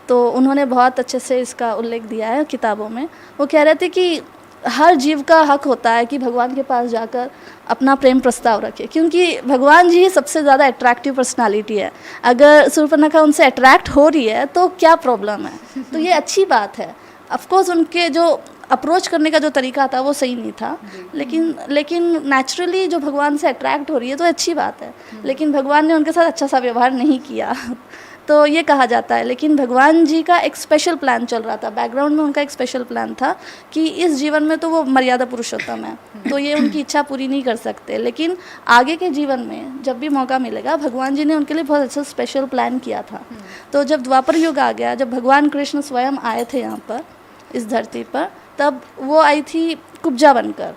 तो उन्होंने बहुत अच्छे से इसका उल्लेख दिया है किताबों में। वो कह रहे थे कि हर जीव का हक होता है कि भगवान के पास जाकर अपना प्रेम प्रस्ताव रखे, क्योंकि भगवान जी ही सबसे ज़्यादा अट्रैक्टिव पर्सनालिटी है। अगर शूर्पणखा उनसे अट्रैक्ट हो रही है तो क्या प्रॉब्लम है, तो ये अच्छी बात है। ऑफकोर्स उनके जो अप्रोच करने का जो तरीका था वो सही नहीं था, लेकिन नेचुरली जो भगवान से अट्रैक्ट हो रही है तो अच्छी बात है। लेकिन भगवान ने उनके साथ अच्छा सा व्यवहार नहीं किया तो ये कहा जाता है। लेकिन भगवान जी का एक स्पेशल प्लान चल रहा था, बैकग्राउंड में उनका एक स्पेशल प्लान था कि इस जीवन में तो वो मर्यादा पुरुषोत्तम है, तो ये उनकी इच्छा पूरी नहीं कर सकते, लेकिन आगे के जीवन में जब भी मौका मिलेगा भगवान जी ने उनके लिए बहुत अच्छा स्पेशल प्लान किया था। तो जब द्वापर युग आ गया, जब भगवान कृष्ण स्वयं आए थे यहाँ पर इस धरती पर, तब वो आई थी कुब्जा बनकर।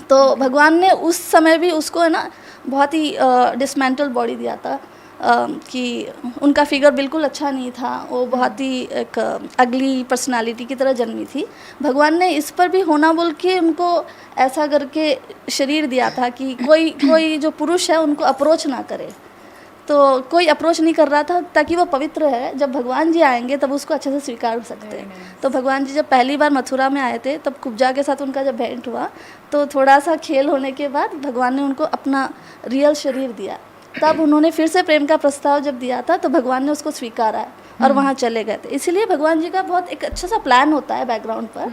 तो भगवान ने उस समय भी उसको है ना बहुत ही डिसमेंटल बॉडी दिया था, कि उनका फिगर बिल्कुल अच्छा नहीं था, वो बहुत ही एक अगली पर्सनालिटी की तरह जन्मी थी। भगवान ने इस पर भी होना बोल के उनको ऐसा करके शरीर दिया था कि कोई जो पुरुष है उनको अप्रोच ना करे। तो कोई अप्रोच नहीं कर रहा था ताकि वो पवित्र है, जब भगवान जी आएंगे तब उसको अच्छे से स्वीकार सकते हैं। तो भगवान जी जब पहली बार मथुरा में आए थे तब कुब्जा के साथ उनका जब भेंट हुआ तो थोड़ा सा खेल होने के बाद भगवान ने उनको अपना रियल शरीर दिया। तब उन्होंने फिर से प्रेम का प्रस्ताव जब दिया था तो भगवान ने उसको स्वीकारा और वहाँ चले गए थे। इसीलिए भगवान जी का बहुत एक अच्छा सा प्लान होता है बैकग्राउंड पर,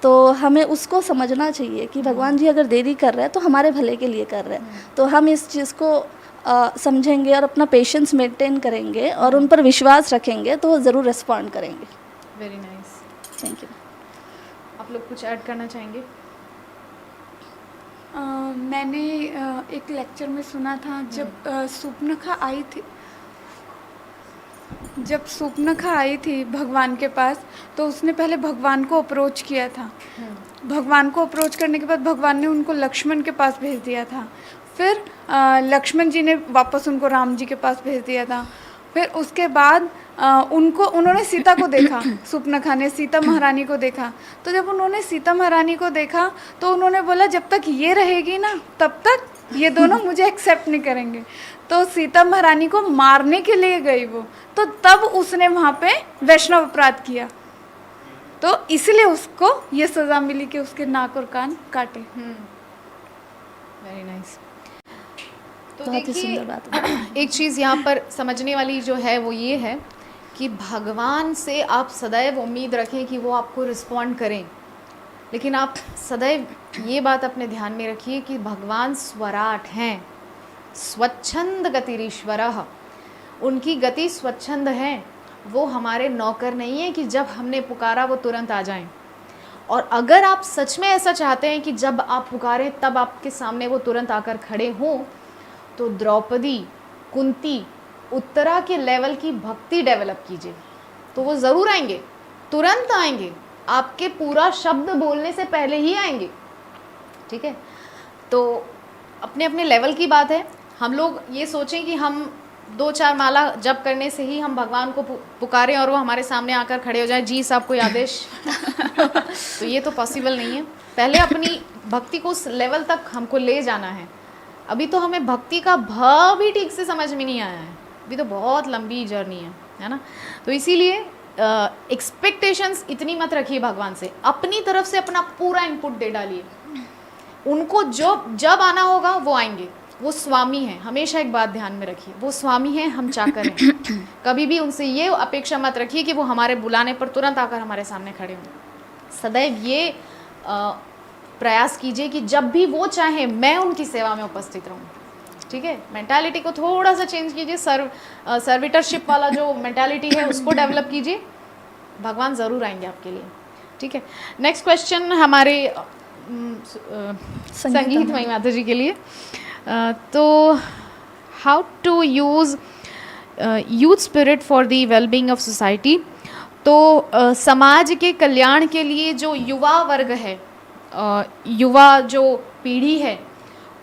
तो हमें उसको समझना चाहिए कि भगवान जी अगर देरी कर रहे हैं तो हमारे भले के लिए कर रहे हैं। तो हम इस चीज़ को समझेंगे और अपना पेशेंस मेंटेन करेंगे और उन पर विश्वास रखेंगे तो वो ज़रूर रिस्पॉन्ड करेंगे। Very nice, thank you. आप लोग कुछ ऐड करना चाहेंगे? मैंने एक लेक्चर में सुना था, जब शूर्पणखा आई थी भगवान के पास, तो उसने पहले भगवान को अप्रोच किया था। भगवान को अप्रोच करने के बाद भगवान ने उनको लक्ष्मण के पास भेज दिया था। फिर लक्ष्मण जी ने वापस उनको राम जी के पास भेज दिया था। फिर उसके बाद उन्होंने सीता को देखा, शूर्पणखा ने सीता महारानी को देखा। तो जब उन्होंने सीता महारानी को देखा तो उन्होंने बोला जब तक ये रहेगी ना तब तक ये दोनों मुझे एक्सेप्ट नहीं करेंगे। तो सीता महारानी को मारने के लिए गई वो, तो तब उसने वहाँ पे वैष्णव अपराध किया, तो इसलिए उसको ये सज़ा मिली कि उसके नाक और कान काटे। Very nice. तो बहुत ही देखिए, सुंदर बात है। एक चीज़ यहाँ पर समझने वाली जो है वो ये है कि भगवान से आप सदैव उम्मीद रखें कि वो आपको रिस्पॉन्ड करें, लेकिन आप सदैव ये बात अपने ध्यान में रखिए कि भगवान स्वराट हैं, स्वच्छंद गतिरीश्वरः, उनकी गति स्वच्छंद है। वो हमारे नौकर नहीं है कि जब हमने पुकारा वो तुरंत आ जाएं। और अगर आप सच में ऐसा चाहते हैं कि जब आप पुकारें तब आपके सामने वो तुरंत आकर खड़े हों, तो द्रौपदी, कुंती, उत्तरा के लेवल की भक्ति डेवलप कीजिए, तो वो ज़रूर आएंगे, तुरंत आएंगे, आपके पूरा शब्द बोलने से पहले ही आएंगे। ठीक है, तो अपने अपने लेवल की बात है। हम लोग ये सोचें कि हम 2-4 माला जप करने से ही हम भगवान को पुकारें और वो हमारे सामने आकर खड़े हो जाए, जी साहब कोई आदेश तो ये तो पॉसिबल नहीं है। पहले अपनी भक्ति को उस लेवल तक हमको ले जाना है। अभी तो हमें भक्ति का भाव भी ठीक से समझ में नहीं आया है, अभी तो बहुत लंबी जर्नी है ना। तो इसीलिए एक्सपेक्टेशंस इतनी मत रखिए भगवान से, अपनी तरफ से अपना पूरा इनपुट दे डालिए। उनको जब आना होगा वो आएंगे, वो स्वामी हैं। हमेशा एक बात ध्यान में रखिए, वो स्वामी हैं, हम चाकर हैं। कभी भी उनसे ये अपेक्षा मत रखिए कि वो हमारे बुलाने पर तुरंत आकर हमारे सामने खड़े हों। सदैव ये प्रयास कीजिए कि जब भी वो चाहें मैं उनकी सेवा में उपस्थित रहूं। ठीक है, मेंटालिटी को थोड़ा सा चेंज कीजिए, सर्विटरशिप वाला जो मेंटालिटी है उसको डेवलप कीजिए, भगवान ज़रूर आएंगे आपके लिए। ठीक है, नेक्स्ट क्वेश्चन हमारे संगीतमयी माता जी के लिए। तो how to use youth spirit for the wellbeing of society. तो समाज के कल्याण के लिए जो युवा वर्ग है, युवा जो पीढ़ी है,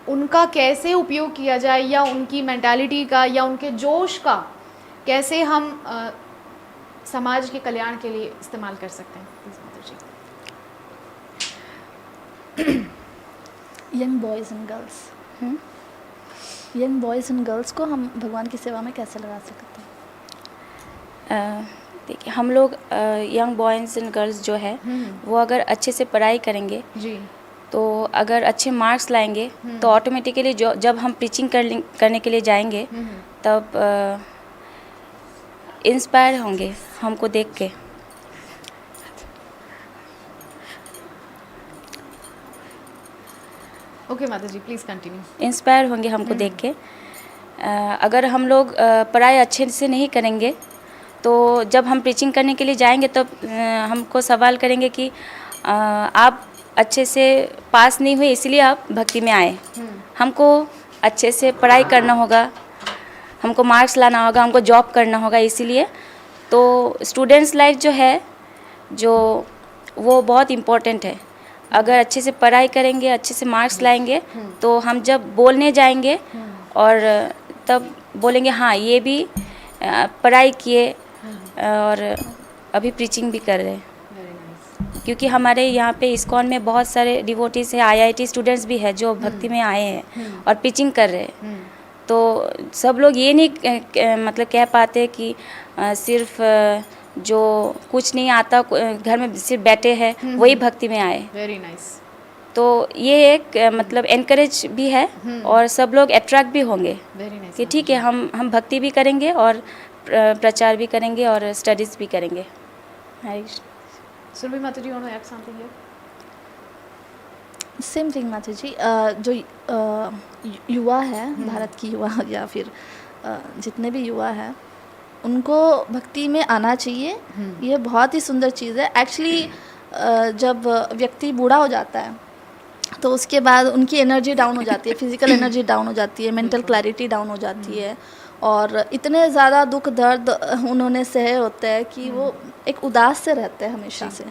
उनका कैसे उपयोग किया जाए, या उनकी मेंटालिटी का या उनके जोश का कैसे हम समाज के कल्याण के लिए इस्तेमाल कर सकते हैं। Young boys and girls, young boys and girls को हम भगवान की सेवा में कैसे लगा सकते हैं? देखिए हम लोग यंग बॉयज़ एंड गर्ल्स जो है वो अगर अच्छे से पढ़ाई करेंगे जी तो अगर अच्छे मार्क्स लाएंगे तो ऑटोमेटिकली जो जब हम टीचिंग करने के लिए जाएंगे तब इंस्पायर होंगे हमको देख के। ओके माता जी प्लीज़ कंटिन्यू। इंस्पायर होंगे हमको देख के। अगर हम लोग पढ़ाई अच्छे से नहीं करेंगे तो जब हम टीचिंग करने के लिए जाएंगे तब हमको सवाल करेंगे कि आप अच्छे से पास नहीं हुए इसलिए आप भक्ति में आए। हमको अच्छे से पढ़ाई करना होगा, हमको मार्क्स लाना होगा, हमको जॉब करना होगा, इसीलिए तो स्टूडेंट्स लाइफ जो है जो वो बहुत इम्पोर्टेंट है। अगर अच्छे से पढ़ाई करेंगे, अच्छे से मार्क्स लाएंगे तो हम जब बोलने जाएंगे और तब बोलेंगे हाँ ये भी पढ़ाई किए और अभी प्रीचिंग भी कर रहे हैं। क्योंकि हमारे यहाँ पे इस्कॉन में बहुत सारे डिवोटीज है, IIT स्टूडेंट्स भी है जो भक्ति में आए हैं और प्रीचिंग कर रहे हैं। तो सब लोग ये नहीं मतलब कह पाते कि सिर्फ जो कुछ नहीं आता घर में सिर्फ बैठे हैं वही भक्ति में आए। Very nice. तो ये एक मतलब एनकरेज भी है और सब लोग अट्रैक्ट भी होंगे वेरी नाइस कि ठीक है हम भक्ति भी करेंगे और प्रचार भी करेंगे और स्टडीज़ भी करेंगे। हरे कृष्ण। सुरभि माता जी want to add something here? Same thing माता जी, जो युवा है भारत की युवा या फिर जितने भी युवा हैं उनको भक्ति में आना चाहिए। ये बहुत ही सुंदर चीज़ है। एक्चुअली जब व्यक्ति बूढ़ा हो जाता है तो उसके बाद उनकी एनर्जी डाउन हो जाती है, फिजिकल एनर्जी डाउन हो जाती है, मेंटल क्लैरिटी डाउन हो जाती है और इतने ज़्यादा दुख दर्द उन्होंने सहे होते हैं कि वो एक उदास से रहते हैं हमेशा से।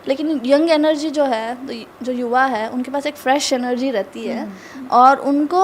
लेकिन यंग एनर्जी जो है, जो युवा है, उनके पास एक फ्रेश एनर्जी रहती है और उनको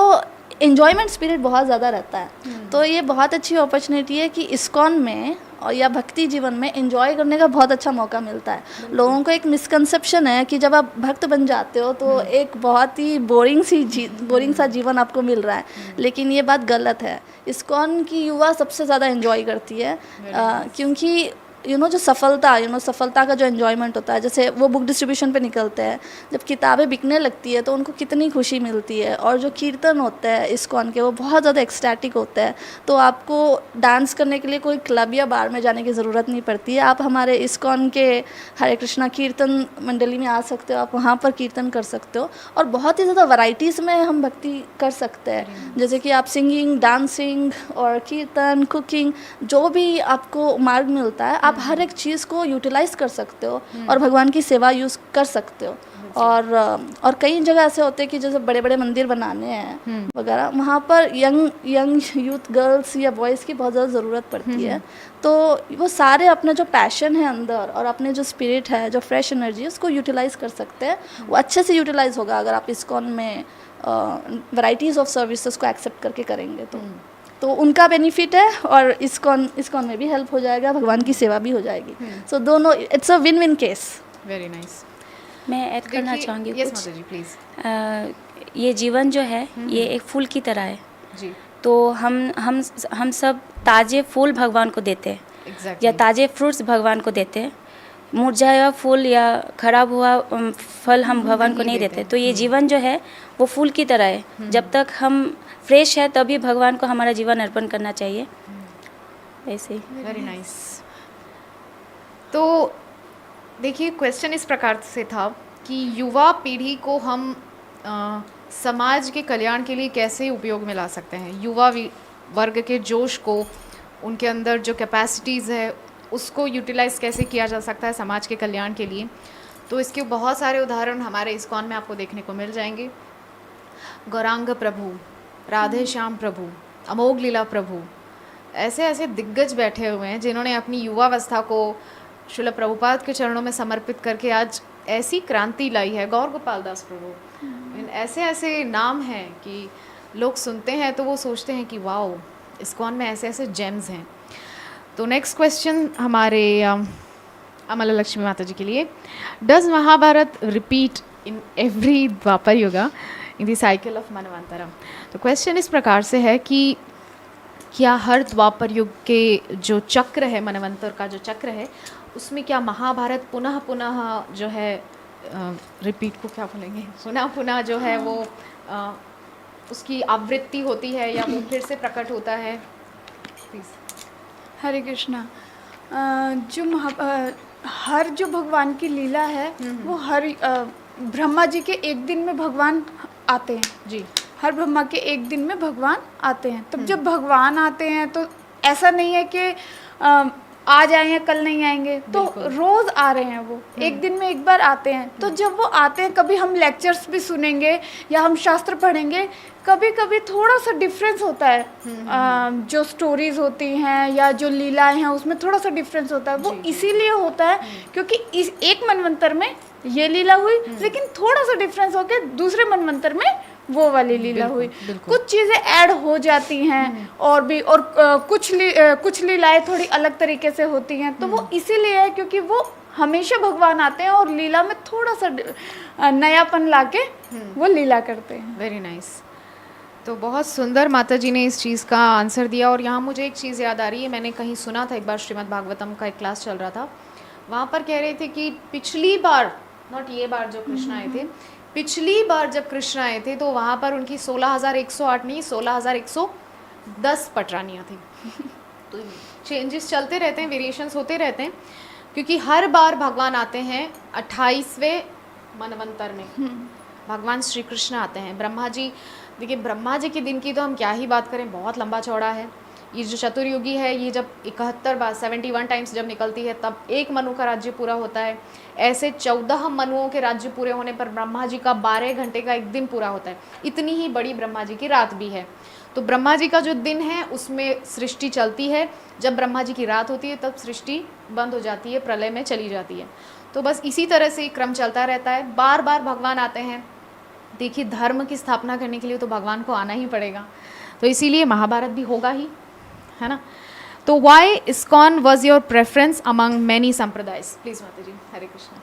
एन्जॉयमेंट स्पिरिट बहुत ज़्यादा रहता है। तो ये बहुत अच्छी अपॉर्चुनिटी है कि इस्कॉन में और या भक्ति जीवन में एंजॉय करने का बहुत अच्छा मौका मिलता है। लोगों को एक मिसकंसेप्शन है कि जब आप भक्त बन जाते हो तो एक बहुत ही बोरिंग सा जीवन आपको मिल रहा है, लेकिन ये बात गलत है। इस्कॉन की युवा सबसे ज़्यादा एंजॉय करती है क्योंकि जो सफलता का जो एन्जॉयमेंट होता है, जैसे वो बुक डिस्ट्रीब्यूशन पे निकलते हैं, जब किताबें बिकने लगती है तो उनको कितनी खुशी मिलती है। और जो कीर्तन होते हैं इस्कॉन के वो बहुत ज़्यादा एक्सटैटिक होते हैं। तो आपको डांस करने के लिए कोई क्लब या बार में जाने की ज़रूरत नहीं पड़ती है। आप हमारे इस्कॉन के हरे कृष्णा कीर्तन मंडली में आ सकते हो, आप वहाँ पर कीर्तन कर सकते हो और बहुत ही ज़्यादा वैरायटीज़ में हम भक्ति कर सकते हैं। जैसे कि आप सिंगिंग, डांसिंग और कीर्तन, कुकिंग, जो भी आपको मार्ग मिलता है आप हर एक चीज़ को यूटिलाइज कर सकते हो और भगवान की सेवा यूज़ कर सकते हो। और कई जगह ऐसे होते हैं कि जैसे बड़े बड़े मंदिर बनाने हैं वगैरह, वहाँ पर यंग यूथ गर्ल्स या बॉयज़ की बहुत ज़्यादा ज़रूरत पड़ती है। तो वो सारे अपना जो पैशन है अंदर और अपने जो स्पिरिट है, जो फ्रेश एनर्जी है, उसको यूटिलाइज कर सकते हैं। वो अच्छे से यूटिलाइज होगा अगर आप इस्कॉन में वैराइटीज़ ऑफ सर्विसेज को एक्सेप्ट करके करेंगे तो उनका बेनिफिट है और इस्कॉन में भी हेल्प हो जाएगा, भगवान की सेवा भी हो जाएगी। सो दोनों, it's a win win case. Very nice. मैं ऐड करना चाहूँगी यस कुछ। माता जी प्लीज़। ये जीवन जो है ये एक फूल की तरह है। जी तो हम सब ताज़े फूल भगवान को देते हैं एग्जैक्टली। या ताज़े फ्रूट्स भगवान को देते हैं। मुरझाया हुआ फूल या खराब हुआ फल हम भगवान को नहीं देते। तो ये जीवन जो है वो फूल की तरह है। जब तक हम फ्रेश है तभी भगवान को हमारा जीवन अर्पण करना चाहिए। ऐसे ही। Very nice. तो देखिए क्वेश्चन इस प्रकार से था कि युवा पीढ़ी को हम समाज के कल्याण के लिए कैसे उपयोग में ला सकते हैं। युवा वर्ग के जोश को, उनके अंदर जो कैपेसिटीज़ है उसको यूटिलाइज़ कैसे किया जा सकता है समाज के कल्याण के लिए। तो इसके बहुत सारे उदाहरण हमारे इस्कॉन में आपको देखने को मिल जाएंगे। गौरांग प्रभु, राधे श्याम प्रभु, अमोघ लीला प्रभु, ऐसे ऐसे दिग्गज बैठे हुए हैं जिन्होंने अपनी युवावस्था को श्रील प्रभुपाद के चरणों में समर्पित करके आज ऐसी क्रांति लाई है। गौर गोपाल दास प्रभु, ऐसे ऐसे नाम हैं कि लोग सुनते हैं तो वो सोचते हैं कि वाओ, इस्कॉन में ऐसे ऐसे जेम्स हैं। तो नेक्स्ट क्वेश्चन हमारे अमला लक्ष्मी माता जी के लिए। Does Mahabharata repeat in every Dvapara yuga in the cycle of Manvantaram? तो क्वेश्चन इस प्रकार से है कि क्या हर द्वापर युग के जो चक्र है, मनवंतर का जो चक्र है, उसमें क्या महाभारत पुनः पुनः जो है रिपीट को क्या बोलेंगे, पुनः पुनः जो है वो उसकी आवृत्ति होती है या वो फिर से प्रकट होता है? प्लीज़। हरे कृष्णा। हर जो भगवान की लीला है वो हर ब्रह्मा जी के एक दिन में भगवान आते हैं जी। हर ब्रह्मा के एक दिन में भगवान आते हैं। तब जब भगवान आते हैं तो ऐसा नहीं है कि आज आए हैं कल नहीं आएंगे, तो रोज आ रहे हैं वो, एक दिन में एक बार आते हैं। तो जब वो आते हैं, कभी हम लेक्चर्स भी सुनेंगे या हम शास्त्र पढ़ेंगे, कभी कभी थोड़ा सा डिफरेंस होता है, जो स्टोरीज होती हैं या जो लीलाएं हैं उसमें थोड़ा सा डिफरेंस होता है। वो इसीलिए होता है क्योंकि इस एक मनवंतर में ये लीला हुई, लेकिन थोड़ा सा डिफरेंस होकर दूसरे मनवंतर में वो वाली लीला हुई। कुछ चीज़ें ऐड हो जाती हैं और भी, और कुछ लीलाएं थोड़ी अलग तरीके से होती हैं। तो वो इसीलिए है क्योंकि वो हमेशा भगवान आते हैं और लीला में थोड़ा सा नयापन लाके वो लीला करते हैं। Very nice. तो बहुत सुंदर माता जी ने इस चीज़ का आंसर दिया। और यहाँ मुझे एक चीज़ याद आ रही है, मैंने कहीं सुना था, एक बार श्रीमद् भागवतम का एक क्लास चल रहा था, वहाँ पर कह रहे थे कि पिछली बार, नॉट ये बार जो कृष्ण आए थे, पिछली बार जब कृष्ण आए थे तो वहाँ पर उनकी 16,108 नहीं 16,110 पटरानियाँ थी। तो चेंजेस चलते रहते हैं, वेरिएशंस होते रहते हैं, क्योंकि हर बार भगवान आते हैं 28वें मनवंतर में भगवान श्री कृष्ण आते हैं। ब्रह्मा जी, देखिए ब्रह्मा जी के दिन की तो हम क्या ही बात करें, बहुत लंबा चौड़ा है। ये जो चतुर्युगी है, ये जब 71 बार 71 टाइम्स जब निकलती है तब एक मनु का राज्य पूरा होता है। ऐसे 14 मनुओं के राज्य पूरे होने पर ब्रह्मा जी का 12 घंटे का एक दिन पूरा होता है। इतनी ही बड़ी ब्रह्मा जी की रात भी है। तो ब्रह्मा जी का जो दिन है उसमें सृष्टि चलती है, जब ब्रह्मा जी की रात होती है तब सृष्टि बंद हो जाती है, प्रलय में चली जाती है। तो बस इसी तरह से क्रम चलता रहता है, बार बार भगवान आते हैं। देखिए धर्म की स्थापना करने के लिए तो भगवान को आना ही पड़ेगा, तो इसीलिए महाभारत भी होगा ही, है ना। तो why ISKCON was your preference among many संप्रदायस? प्लीज़ माता जी। हरे कृष्णा।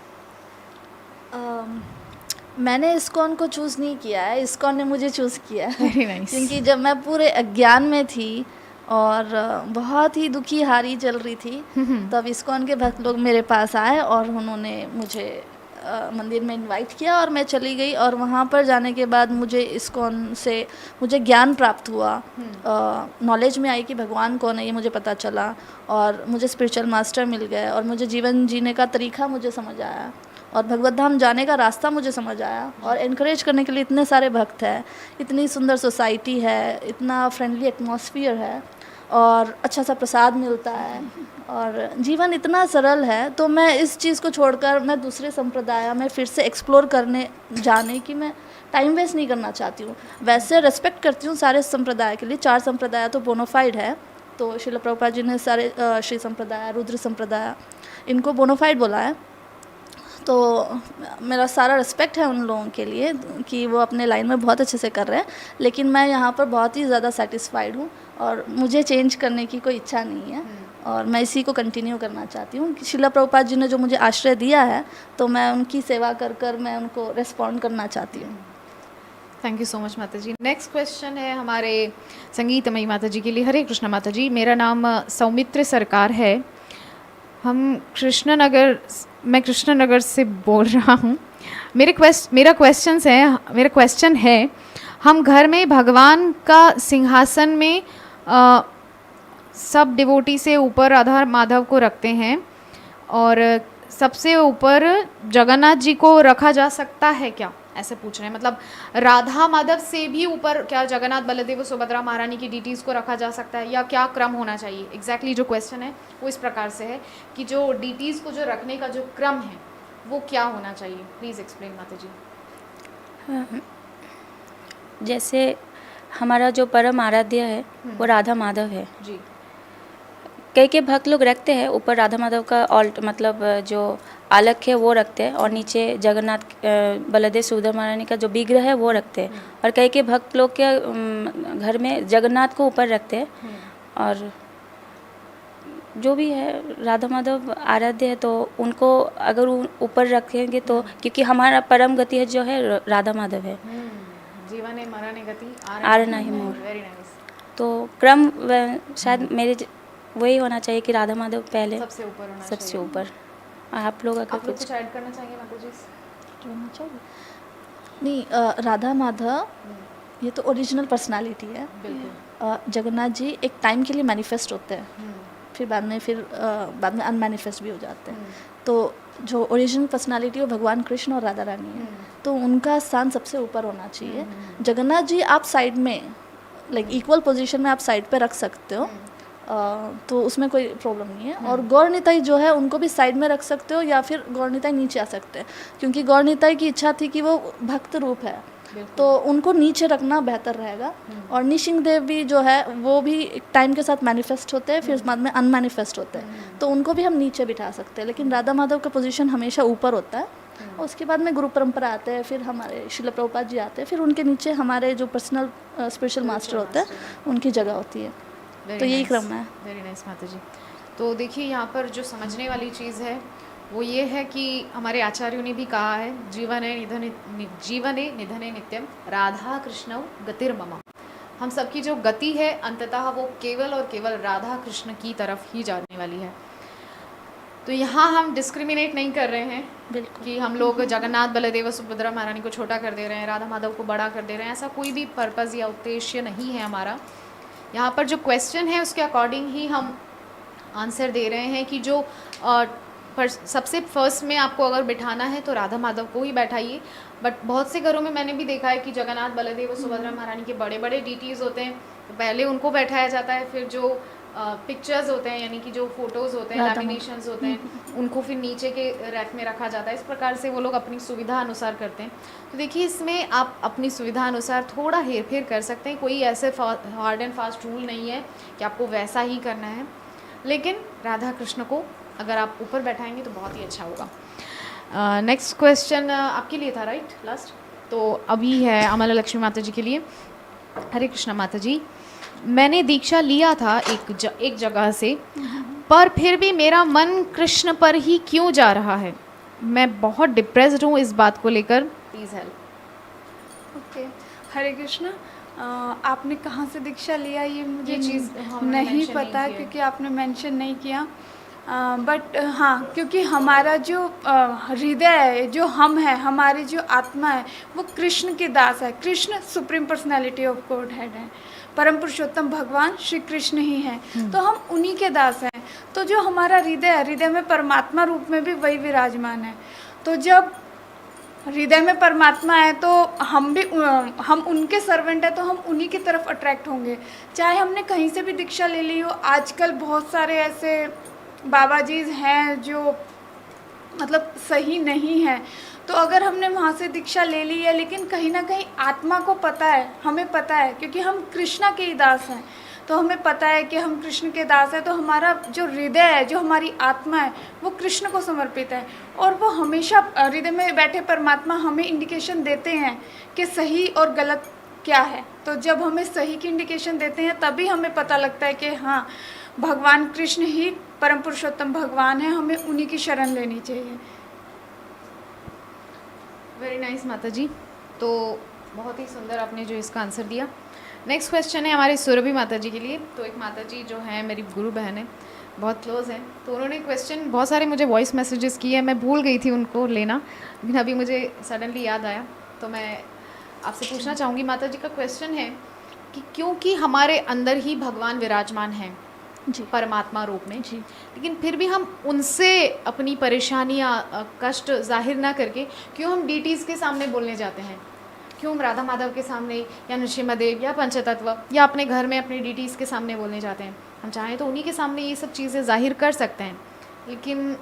मैंने इस्कॉन को चूज़ नहीं किया है, इस्कॉन ने मुझे चूज़ किया है। Very nice. क्योंकि जब मैं पूरे अज्ञान में थी और बहुत ही दुखी हारी चल रही थी, तब इस्कॉन के भक्त लोग मेरे पास आए और उन्होंने मुझे मंदिर में इनवाइट किया और मैं चली गई। और वहाँ पर जाने के बाद मुझे इस्कॉन से मुझे ज्ञान प्राप्त हुआ, नॉलेज में आई कि भगवान कौन है ये मुझे पता चला, और मुझे स्पिरिचुअल मास्टर मिल गए और मुझे जीवन जीने का तरीका मुझे समझ आया और भगवत धाम जाने का रास्ता मुझे समझ आया। और इनकरेज करने के लिए इतने सारे भक्त हैं, इतनी सुंदर सोसाइटी है, इतना फ्रेंडली एटमॉस्फेयर है और अच्छा सा प्रसाद मिलता है और जीवन इतना सरल है। तो मैं इस चीज़ को छोड़कर मैं दूसरे संप्रदाय में फिर से एक्सप्लोर करने जाने की मैं टाइम वेस्ट नहीं करना चाहती हूँ। वैसे रेस्पेक्ट करती हूँ सारे संप्रदाय के लिए, 4 संप्रदाय तो बोनाफाइड है। तो श्रील प्रभुपाद जी ने सारे श्री संप्रदाय, रुद्र संप्रदाय, इनको बोनाफाइड बोला है। तो मेरा सारा रिस्पेक्ट है उन लोगों के लिए कि वो अपने लाइन में बहुत अच्छे से कर रहे हैं, लेकिन मैं यहाँ पर बहुत ही ज़्यादा सेटिस्फाइड हूँ और मुझे चेंज करने की कोई इच्छा नहीं है और मैं इसी को कंटिन्यू करना चाहती हूँ। श्रील प्रभुपाद जी ने जो मुझे आश्रय दिया है तो मैं उनकी सेवा कर कर मैं उनको रिस्पॉन्ड करना चाहती हूँ। थैंक यू सो मच माता जी। नेक्स्ट क्वेश्चन है हमारे संगीतमयी माता जी के लिए। हरे कृष्णा माता जी, मेरा नाम सौमित्र सरकार है, मैं कृष्णनगर से बोल रहा हूँ। मेरा क्वेश्चन है, हम घर में भगवान का सिंहासन में सब डिवोटी से ऊपर राधा माधव को रखते हैं और सबसे ऊपर जगन्नाथ जी को रखा जा सकता है क्या, ऐसे पूछ रहे हैं। मतलब राधा माधव से भी ऊपर क्या जगन्नाथ, बलदेव, सुभद्रा महारानी की डीटीज़ को रखा जा सकता है या क्या क्रम होना चाहिए? एग्जैक्टली जो क्वेश्चन है वो इस प्रकार से है कि जो डीटीज़ को जो रखने का जो क्रम है वो क्या होना चाहिए? प्लीज़ एक्सप्लेन माता जी। जैसे हमारा जो परम आराध्य है वो राधा माधव है जी। कई भक्त लोग रखते हैं ऊपर राधा माधव का ऑल्ट, मतलब जो आलक है वो रखते हैं और नीचे जगन्नाथ, बलदेव, सुभद्रा महारानी का जो विग्रह है वो रखते हैं। और कई भक्त लोग के घर में जगन्नाथ को ऊपर रखते हैं और जो भी है राधा माधव आराध्य है तो उनको अगर ऊपर रखेंगे तो, क्योंकि हमारा परम गति है जो है राधा माधव है। जीवन है मरण गति आर नाही मोर। Very nice. तो क्रम शायद मेरे वही होना चाहिए कि राधा माधव पहले सबसे ऊपर होना सबसे चाहिए। ऊपर। आप लोग अगर आप लोग कुछ कुछ ऐड करना चाहेंगे माता जी? बोलना चाहोगे? नहीं, राधा माधव ये तो ओरिजिनल पर्सनालिटी है। बिल्कुल। जगन्नाथ जी एक टाइम के लिए मैनिफेस्ट होते हैं, फिर बाद में अनमैनिफेस्ट भी हो जाते हैं। तो जो ओरिजिनल पर्सनालिटी है भगवान कृष्ण और राधा रानी है, तो उनका स्थान सबसे ऊपर होना चाहिए। जगन्नाथ जी आप साइड में लाइक इक्वल पोजीशन में आप साइड पे रख सकते हो, तो उसमें कोई प्रॉब्लम नहीं है। और गौर निताई जो है उनको भी साइड में रख सकते हो, या फिर गौर निताई नीचे आ सकते हैं, क्योंकि गौर निताई की इच्छा थी कि वो भक्त रूप है, तो उनको नीचे रखना बेहतर रहेगा। और निशिंग देव भी जो है वो भी एक टाइम के साथ मैनिफेस्ट होते हैं, फिर बाद में अनमैनिफेस्ट होते हैं, तो उनको भी हम नीचे बिठा सकते हैं। लेकिन राधा माधव का पोजीशन हमेशा ऊपर होता है। और उसके बाद में गुरु परंपरा आते हैं, फिर हमारे शिल प्रभुपाद जी आते हैं, फिर उनके नीचे हमारे जो पर्सनल स्पिरिचुअल मास्टर होते हैं उनकी जगह होती है। तो यही क्रम है। वेरी नाइस माता जी। तो देखिए यहाँ पर जो समझने वाली चीज़ है वो ये है कि हमारे आचार्यों ने भी कहा है, जीवने निधने नित्यम राधा कृष्ण गतिर्मम। हम सबकी जो गति है अंततः वो केवल और केवल राधा कृष्ण की तरफ ही जाने वाली है। तो यहाँ हम डिस्क्रिमिनेट नहीं कर रहे हैं बिल्कुल कि हम लोग जगन्नाथ बलदेव सुभद्रा महारानी को छोटा कर दे रहे हैं, राधा माधव को बड़ा कर दे रहे हैं, ऐसा कोई भी पर्पज़ या उद्देश्य नहीं है हमारा। यहाँ पर जो क्वेश्चन है उसके अकॉर्डिंग ही हम आंसर दे रहे हैं कि जो पर सबसे फर्स्ट में आपको अगर बिठाना है तो राधा माधव को ही बैठाइए। बट बहुत से घरों में मैंने भी देखा है कि जगन्नाथ बलदेव और सुभद्रा महारानी के बड़े बड़े डीटीज़ होते हैं, तो पहले उनको बैठाया जाता है, फिर जो पिक्चर्स होते हैं यानी कि जो फोटोज़ होते हैं, लैमिनेशंस होते हैं, उनको फिर नीचे के रैक में रखा जाता है। इस प्रकार से वो लोग अपनी सुविधा अनुसार करते हैं। तो देखिए इसमें आप अपनी सुविधा अनुसार थोड़ा हेर फेर कर सकते हैं, कोई ऐसे हार्ड एंड फास्ट रूल नहीं है कि आपको वैसा ही करना है। लेकिन राधा कृष्ण को अगर आप ऊपर बैठाएंगे तो बहुत ही अच्छा होगा। नेक्स्ट क्वेश्चन आपके लिए था राइट, लास्ट। तो अभी है अमला लक्ष्मी माता जी के लिए। हरे कृष्णा माता जी, मैंने दीक्षा लिया था एक जगह से, पर फिर भी मेरा मन कृष्ण पर ही क्यों जा रहा है? मैं बहुत डिप्रेस्ड हूँ इस बात को लेकर, प्लीज़ हेल्प। ओके, हरे कृष्णा। आपने कहाँ से दीक्षा लिया ये मुझे ये चीज़ नहीं पता, क्योंकि आपने मेंशन नहीं किया। बट हाँ, क्योंकि हमारा जो हृदय है, जो हम है, हमारी जो आत्मा है, वो कृष्ण के दास है। Krishna supreme personality of God head है, परम पुरुषोत्तम भगवान श्री कृष्ण ही हैं, तो हम उन्हीं के दास हैं। तो जो हमारा हृदय है, हृदय में परमात्मा रूप में भी वही विराजमान है। तो जब हृदय में परमात्मा है तो हम उनके सर्वेंट है, तो हम उन्हीं की तरफ अट्रैक्ट होंगे, चाहे हमने कहीं से भी दीक्षा ले ली हो। आजकल बहुत सारे ऐसे बाबा जी हैं जो मतलब सही नहीं है, तो अगर हमने वहाँ से दीक्षा ले ली है, लेकिन कहीं ना कहीं आत्मा को पता है, हमें पता है, क्योंकि हम कृष्णा के ही दास हैं, तो हमें पता है कि हम कृष्ण के दास हैं, तो हमारा जो हृदय है, जो हमारी आत्मा है, वो कृष्ण को समर्पित है। और वो हमेशा हृदय में बैठे परमात्मा हमें इंडिकेशन देते हैं कि सही और गलत क्या है। तो जब हमें सही की इंडिकेशन देते हैं तभी हमें पता लगता है कि हाँ, भगवान कृष्ण ही परम पुरुषोत्तम भगवान है, हमें उन्हीं की शरण लेनी चाहिए। वेरी नाइस माता जी, तो बहुत ही सुंदर आपने जो इसका आंसर दिया। नेक्स्ट क्वेश्चन है हमारी सुरभि माता जी के लिए। तो एक माता जी जो है मेरी गुरु बहन है, बहुत क्लोज है, तो उन्होंने क्वेश्चन बहुत सारे मुझे वॉइस मैसेजेस किए, मैं भूल गई थी उनको लेना, लेकिन अभी मुझे सडनली याद आया, तो मैं आपसे पूछना चाहूँगी। माता जी का क्वेश्चन है कि क्योंकि हमारे अंदर ही भगवान विराजमान हैं जी, परमात्मा रूप में जी, लेकिन फिर भी हम उनसे अपनी परेशानियाँ कष्ट जाहिर ना करके क्यों हम डीटीज़ के सामने बोलने जाते हैं? क्यों हम राधा माधव के सामने या नृसिंहदेव या पंचतत्व या अपने घर में अपने डीटीज़ के सामने बोलने जाते हैं? हम चाहें तो उन्हीं के सामने ये सब चीज़ें जाहिर कर सकते हैं, लेकिन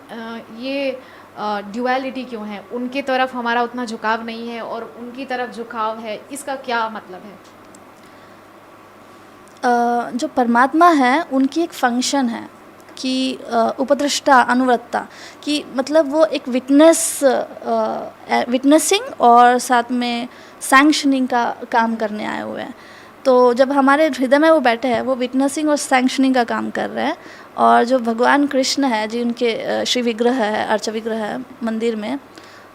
ये ड्यूअलिटी क्यों है? उनके तरफ हमारा उतना झुकाव नहीं है और उनकी तरफ झुकाव है, इसका क्या मतलब है? जो परमात्मा है उनकी एक फंक्शन है कि उपद्रष्टा अनुवृत्ता कि मतलब वो एक विटनेसिंग और साथ में सैंक्शनिंग का काम करने आए हुए हैं। तो जब हमारे हृदय में वो बैठे हैं, वो विटनेसिंग और सैंक्शनिंग का काम कर रहे हैं। और जो भगवान कृष्ण है, जिनके श्री विग्रह है, अर्चा विग्रह है मंदिर में,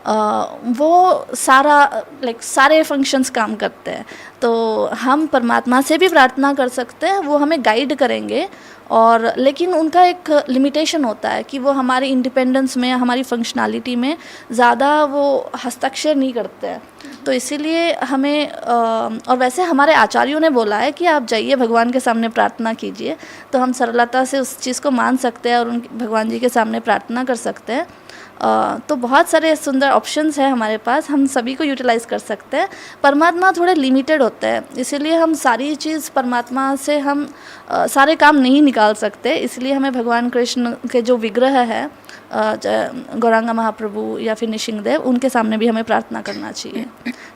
वो सारे फंक्शंस काम करते हैं। तो हम परमात्मा से भी प्रार्थना कर सकते हैं, वो हमें गाइड करेंगे, और लेकिन उनका एक लिमिटेशन होता है कि वो हमारी इंडिपेंडेंस में, हमारी फंक्शनैलिटी में ज़्यादा वो हस्तक्षेप नहीं करते हैं। तो इसीलिए हमें और वैसे हमारे आचार्यों ने बोला है कि आप जाइए भगवान के सामने प्रार्थना कीजिए, तो हम सरलता से उस चीज़ को मान सकते हैं और उन भगवान जी के सामने प्रार्थना कर सकते हैं। तो बहुत सारे सुंदर ऑप्शंस हैं हमारे पास, हम सभी को यूटिलाइज़ कर सकते हैं। परमात्मा थोड़े लिमिटेड होते हैं, इसीलिए हम सारी चीज़ परमात्मा से हम सारे काम नहीं निकाल सकते। इसलिए हमें भगवान कृष्ण के जो विग्रह है, गौरांगा महाप्रभु या फिर नृसिंहदेव, उनके सामने भी हमें प्रार्थना करना चाहिए,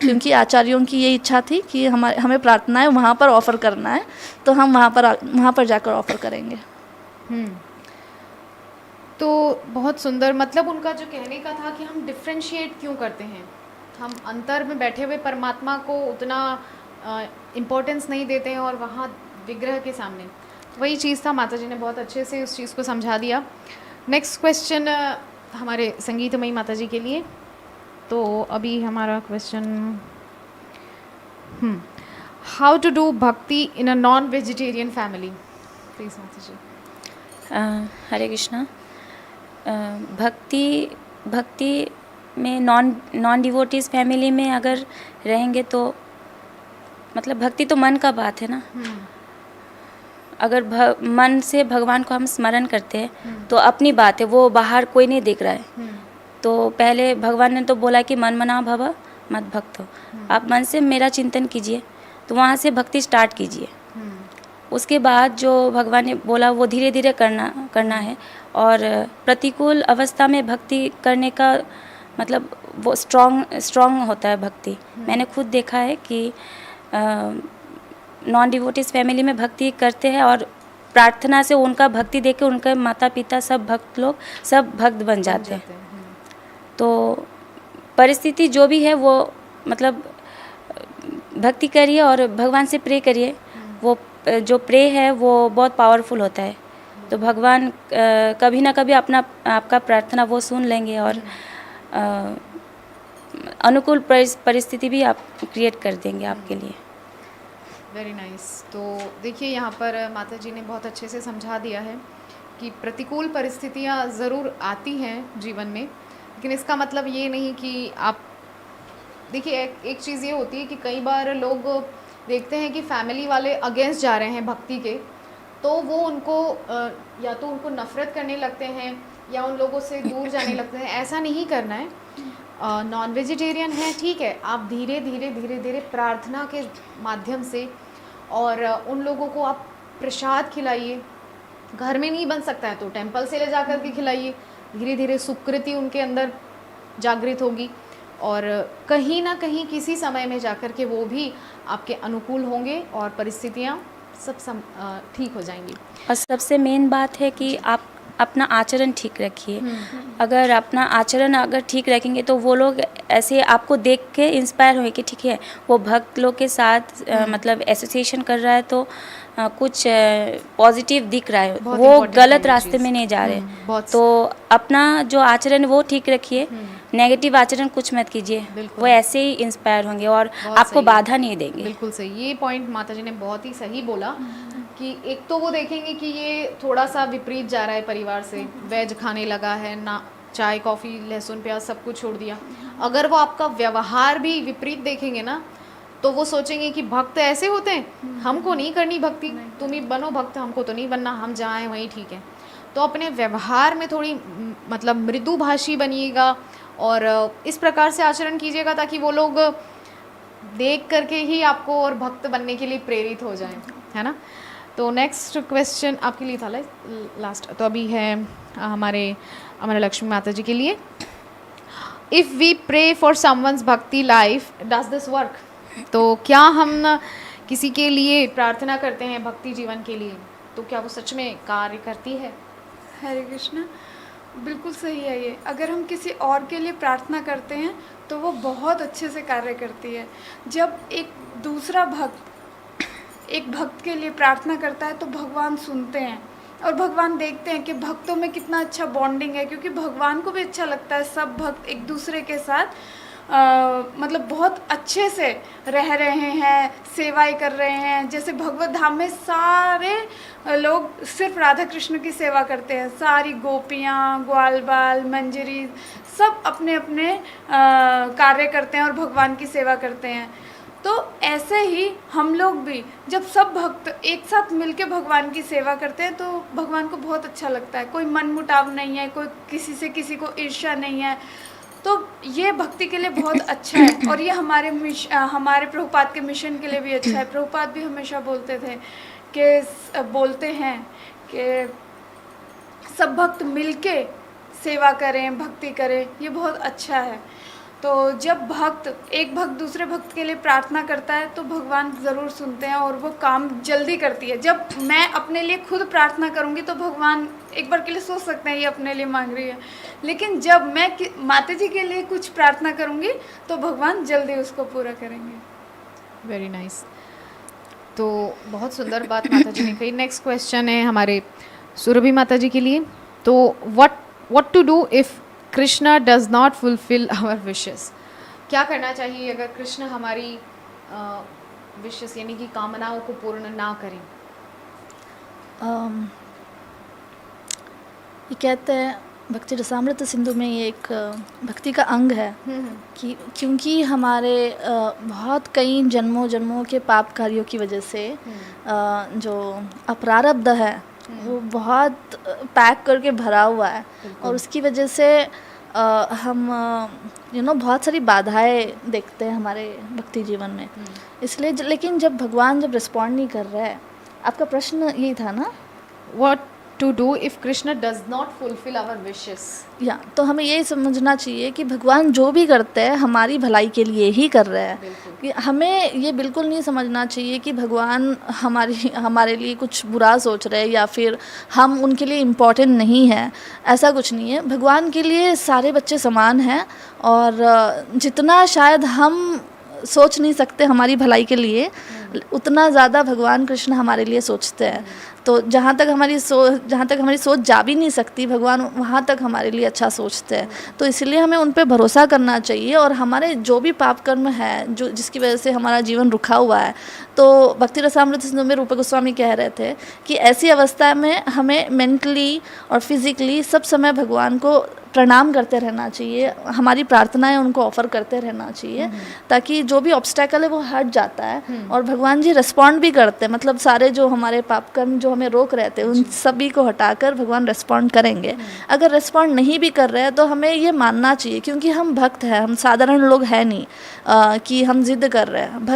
क्योंकि आचार्यों की ये इच्छा थी कि हमें प्रार्थनाएं वहाँ पर ऑफ़र करना है, तो हम वहाँ पर जाकर ऑफ़र करेंगे। तो बहुत सुंदर, मतलब उनका जो कहने का था कि हम डिफ्रेंशिएट क्यों करते हैं, हम अंतर में बैठे हुए परमात्मा को उतना इम्पोर्टेंस नहीं देते हैं और वहाँ विग्रह के सामने, वही चीज़ था। माता जी ने बहुत अच्छे से उस चीज़ को समझा दिया। नेक्स्ट क्वेश्चन हमारे संगीतमयी माता जी के लिए। तो अभी हमारा question, how to do bhakti in a non vegetarian family, please माता जी। हरे कृष्णा। भक्ति में नॉन डिवोटीज फैमिली में अगर रहेंगे तो मतलब भक्ति तो मन का बात है ना। अगर मन से भगवान को हम स्मरण करते हैं तो अपनी बात है, वो बाहर कोई नहीं देख रहा है। तो पहले भगवान ने तो बोला कि मन मना भव मत भक्त हो, आप मन से मेरा चिंतन कीजिए, तो वहाँ से भक्ति स्टार्ट कीजिए। उसके बाद जो भगवान ने बोला वो धीरे धीरे करना है। और प्रतिकूल अवस्था में भक्ति करने का मतलब वो स्ट्रॉन्ग होता है भक्ति। मैंने खुद देखा है कि नॉन डिवोटीज फैमिली में भक्ति करते हैं और प्रार्थना से उनका भक्ति देख के उनके माता पिता सब भक्त लोग सब भक्त बन जाते हैं। तो परिस्थिति जो भी है वो मतलब भक्ति करिए और भगवान से प्रे करिए। वो जो प्रे है वो बहुत पावरफुल होता है। तो भगवान कभी ना कभी आपका प्रार्थना वो सुन लेंगे और अनुकूल परिस्थिति भी आप क्रिएट कर देंगे आपके लिए। Very nice. तो देखिए यहाँ पर माता जी ने बहुत अच्छे से समझा दिया है कि प्रतिकूल परिस्थितियाँ ज़रूर आती हैं जीवन में, लेकिन इसका मतलब ये नहीं कि आप देखिए एक चीज़ ये होती है कि कई बार लोग देखते हैं कि फैमिली वाले अगेंस्ट जा रहे हैं भक्ति के, तो वो उनको या तो उनको नफ़रत करने लगते हैं या उन लोगों से दूर जाने लगते हैं। ऐसा नहीं करना है। नॉन वेजिटेरियन है, ठीक है, आप धीरे धीरे प्रार्थना के माध्यम से और उन लोगों को आप प्रसाद खिलाइए। घर में नहीं बन सकता है तो टेंपल से ले जा कर के खिलाइए। धीरे धीरे सुकृति उनके अंदर जागृत होगी और कहीं ना कहीं किसी समय में जाकर के वो भी आपके अनुकूल होंगे और परिस्थितियाँ सब ठीक हो जाएंगी। और सबसे मेन बात है कि आप अपना आचरण ठीक रखिए। अगर अपना आचरण अगर ठीक रखेंगे तो वो लोग ऐसे आपको देख के इंस्पायर होंगे कि ठीक है वो भक्त लोग के साथ मतलब एसोसिएशन कर रहा है तो कुछ पॉजिटिव दिख रहा है, वो गलत रास्ते में नहीं जा रहे। तो अपना जो आचरण वो ठीक रखिए, नेगेटिव आचरण कुछ मत कीजिए, वो ऐसे ही इंस्पायर होंगे और आपको बाधा नहीं देंगे। बिल्कुल सही, ये पॉइंट माता जी ने बहुत ही सही बोला कि एक तो वो देखेंगे कि ये थोड़ा सा विपरीत जा रहा है परिवार से, वेज खाने लगा है ना, चाय कॉफ़ी लहसुन प्याज सब कुछ छोड़ दिया। अगर वो आपका व्यवहार भी विपरीत देखेंगे ना तो वो सोचेंगे कि भक्त ऐसे होते हैं, हमको नहीं करनी भक्ति, तुम ही बनो भक्त, हमको तो नहीं बनना, हम जहाँ हैं वहीं ठीक है। तो अपने व्यवहार में थोड़ी मतलब मृदुभाषी बनिएगा और इस प्रकार से आचरण कीजिएगा ताकि वो लोग देख करके ही आपको और भक्त बनने के लिए प्रेरित हो जाएं, है ना। तो नेक्स्ट क्वेश्चन आपके लिए था लास्ट, तो अभी है हमारे लक्ष्मी माता जी के लिए। If we pray for someone's bhakti life, does this work? तो क्या हम किसी के लिए प्रार्थना करते हैं भक्ति जीवन के लिए, तो क्या वो सच में कार्य करती है? हरे कृष्णा, बिल्कुल सही है ये। अगर हम किसी और के लिए प्रार्थना करते हैं तो वो बहुत अच्छे से कार्य करती है। जब एक दूसरा भक्त एक भक्त के लिए प्रार्थना करता है तो भगवान सुनते हैं। और भगवान देखते हैं कि भक्तों में कितना अच्छा बॉन्डिंग है, क्योंकि भगवान को भी अच्छा लगता है सब भक्त एक दूसरे के साथ मतलब बहुत अच्छे से रह रहे हैं, सेवाएं कर रहे हैं। जैसे भगवत धाम में सारे लोग सिर्फ राधा कृष्ण की सेवा करते हैं, सारी गोपियाँ, ग्वाल बाल, मंजरी सब अपने अपने कार्य करते हैं और भगवान की सेवा करते हैं। तो ऐसे ही हम लोग भी जब सब भक्त एक साथ मिलके भगवान की सेवा करते हैं तो भगवान को बहुत अच्छा लगता है। कोई मनमुटाव नहीं है, कोई किसी से किसी को ईर्ष्या नहीं है। तो ये भक्ति के लिए बहुत अच्छा है और ये हमारे प्रभुपाद के मिशन के लिए भी अच्छा है। प्रभुपाद भी हमेशा बोलते हैं कि सब भक्त मिलके सेवा करें, भक्ति करें, ये बहुत अच्छा है। तो जब एक भक्त दूसरे भक्त के लिए प्रार्थना करता है तो भगवान ज़रूर सुनते हैं और वो काम जल्दी करती है। जब मैं अपने लिए खुद प्रार्थना करूँगी तो भगवान एक बार के लिए सोच सकते हैं ये अपने लिए मांग रही है, लेकिन जब मैं माता जी के लिए कुछ प्रार्थना करूँगी तो भगवान जल्दी उसको पूरा करेंगे। Very nice. तो बहुत सुंदर बात माता जी ने कही। नेक्स्ट क्वेश्चन है हमारे सुरभि माता जी के लिए। तो what to do if Krishna does not fulfil our wishes? क्या करना चाहिए अगर कृष्ण हमारी विशेस यानी कि कामनाओं को पूर्ण ना करें? ये कहते हैं भक्ति रसामृत सिंधु में ये एक भक्ति का अंग है कि क्योंकि हमारे बहुत कई जन्मों के पाप कार्यों की वजह से जो अप्रारब्ध है वो बहुत पैक करके भरा हुआ है और उसकी वजह से हम बहुत सारी बाधाएं देखते हैं हमारे भक्ति जीवन में। इसलिए लेकिन जब भगवान रिस्पॉन्ड नहीं कर रहा है, आपका प्रश्न यही था ना, what to do if Krishna does not fulfil our wishes? या तो हमें यही समझना चाहिए कि भगवान जो भी करते हैं हमारी भलाई के लिए ही कर रहे हैं। कि हमें ये बिल्कुल नहीं समझना चाहिए कि भगवान हमारे लिए कुछ बुरा सोच रहे हैं या फिर हम उनके लिए इम्पोर्टेंट नहीं है। ऐसा कुछ नहीं है। भगवान के लिए सारे बच्चे समान हैं और जितना शायद हम सोच नहीं सकते हमारी भलाई के लिए, उतना ज़्यादा भगवान कृष्ण हमारे लिए सोचते हैं। तो जहाँ तक हमारी सोच जा भी नहीं सकती, भगवान वहाँ तक हमारे लिए अच्छा सोचते हैं। तो इसलिए हमें उन पे भरोसा करना चाहिए और हमारे जो भी पाप कर्म है जो जिसकी वजह से हमारा जीवन रुका हुआ है, तो भक्ति रसामृत सिंधु में रूप गोस्वामी कह रहे थे कि ऐसी अवस्था में हमें मेंटली और फिज़िकली सब समय भगवान को प्रणाम करते रहना चाहिए, हमारी प्रार्थनाएं उनको ऑफ़र करते रहना चाहिए ताकि जो भी ऑब्स्टेकल है वो हट जाता है और भगवान जी रिस्पॉन्ड भी करते हैं। मतलब सारे जो हमारे पाप कर्म जो हमें रोक रहे थे उन सभी को हटाकर भगवान रिस्पॉन्ड करेंगे। अगर रिस्पॉन्ड नहीं भी कर रहे हैं तो हमें ये मानना चाहिए, क्योंकि हम भक्त हैं, हम साधारण लोग हैं नहीं कि हम जिद कर रहे हैं।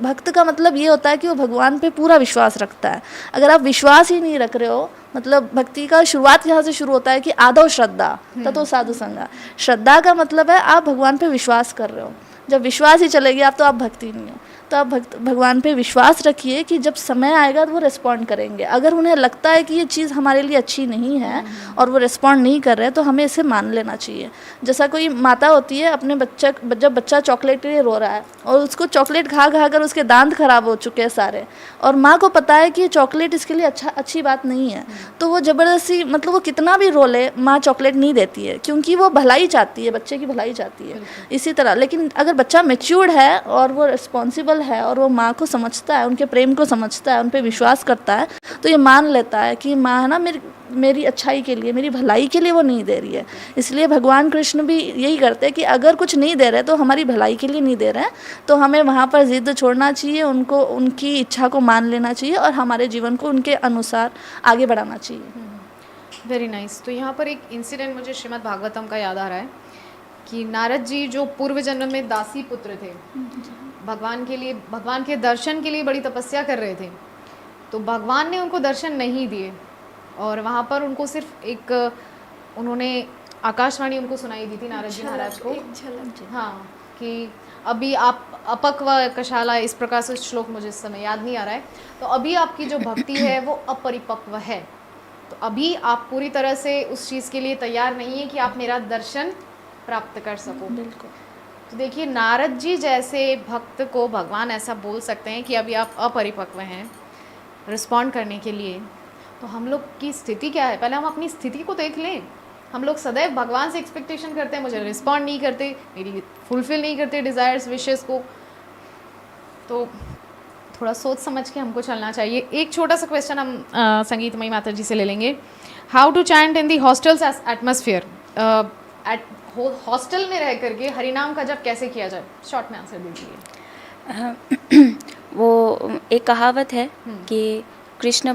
भक्त का मतलब ये होता है कि वो भगवान पे पूरा विश्वास रखता है। अगर आप विश्वास ही नहीं रख रहे हो, मतलब भक्ति का शुरुआत यहाँ से शुरू होता है कि आदौ श्रद्धा ततो साधु संगा। श्रद्धा का मतलब है आप भगवान पे विश्वास कर रहे हो। जब विश्वास ही चले गया आप तो आप भक्ति नहीं हो। तो आप भगवान पे विश्वास रखिए कि जब समय आएगा तो वो रिस्पॉन्ड करेंगे। अगर उन्हें लगता है कि ये चीज़ हमारे लिए अच्छी नहीं है और वो रिस्पॉन्ड नहीं कर रहे हैं तो हमें इसे मान लेना चाहिए। जैसा कोई माता होती है अपने जब बच्चा चॉकलेट के लिए रो रहा है और उसको चॉकलेट खा कर उसके दांत खराब हो चुके हैं सारे, और माँ को पता है कि चॉकलेट इसके लिए अच्छी बात नहीं है, तो वो ज़बरदस्ती मतलब वो कितना भी रो ले माँ चॉकलेट नहीं देती है, क्योंकि वो भलाई चाहती है, बच्चे की भलाई चाहती है। इसी तरह लेकिन अगर बच्चा मैच्योर्ड है और वो रिस्पॉन्सिबल है और वो माँ को समझता है, उनके प्रेम को समझता है, उन पे विश्वास करता है, तो ये मान लेता है कि माँ है ना मेरी अच्छाई के लिए, मेरी भलाई के लिए वो नहीं दे रही है। इसलिए भगवान कृष्ण भी यही करते हैं कि अगर कुछ नहीं दे रहे तो हमारी भलाई के लिए नहीं दे रहे हैं, तो हमें वहाँ पर ज़िद छोड़ना चाहिए, उनको उनकी इच्छा को मान लेना चाहिए और हमारे जीवन को उनके अनुसार आगे बढ़ाना चाहिए। Very nice. तो यहाँ पर एक इंसिडेंट मुझे श्रीमद् भागवतम का याद आ रहा है कि नारद जी जो पूर्व जन्म में दासी पुत्र थे, भगवान के दर्शन के लिए बड़ी तपस्या कर रहे थे, तो भगवान ने उनको दर्शन नहीं दिए और वहाँ पर उनको सिर्फ उन्होंने आकाशवाणी उनको सुनाई दी थी नारद जी महाराज को, हाँ, कि अभी आप अपक्व कशाला, इस प्रकार से श्लोक मुझे इस समय याद नहीं आ रहा है, तो अभी आपकी जो भक्ति है वो अपरिपक्व है, तो अभी आप पूरी तरह से उस चीज़ के लिए तैयार नहीं है कि आप मेरा दर्शन प्राप्त कर सको। बिल्कुल। तो देखिए नारद जी जैसे भक्त को भगवान ऐसा बोल सकते हैं कि अभी आप अपरिपक्व हैं रिस्पॉन्ड करने के लिए, तो हम लोग की स्थिति क्या है, पहले हम अपनी स्थिति को देख लें। हम लोग सदैव भगवान से एक्सपेक्टेशन करते हैं, मुझे रिस्पॉन्ड नहीं करते, मेरी फुलफिल नहीं करते डिज़ायर्स विशेस को, तो थोड़ा सोच समझ के हमको चलना चाहिए। एक छोटा सा क्वेश्चन हम संगीतमयी माता जी से ले लेंगे। How to chant in the hostels atmosphere, at hostel में रह करके हरिनाम का जप कैसे किया जाए, शॉर्ट में आंसर दीजिए। वो एक कहावत है कि कृष्ण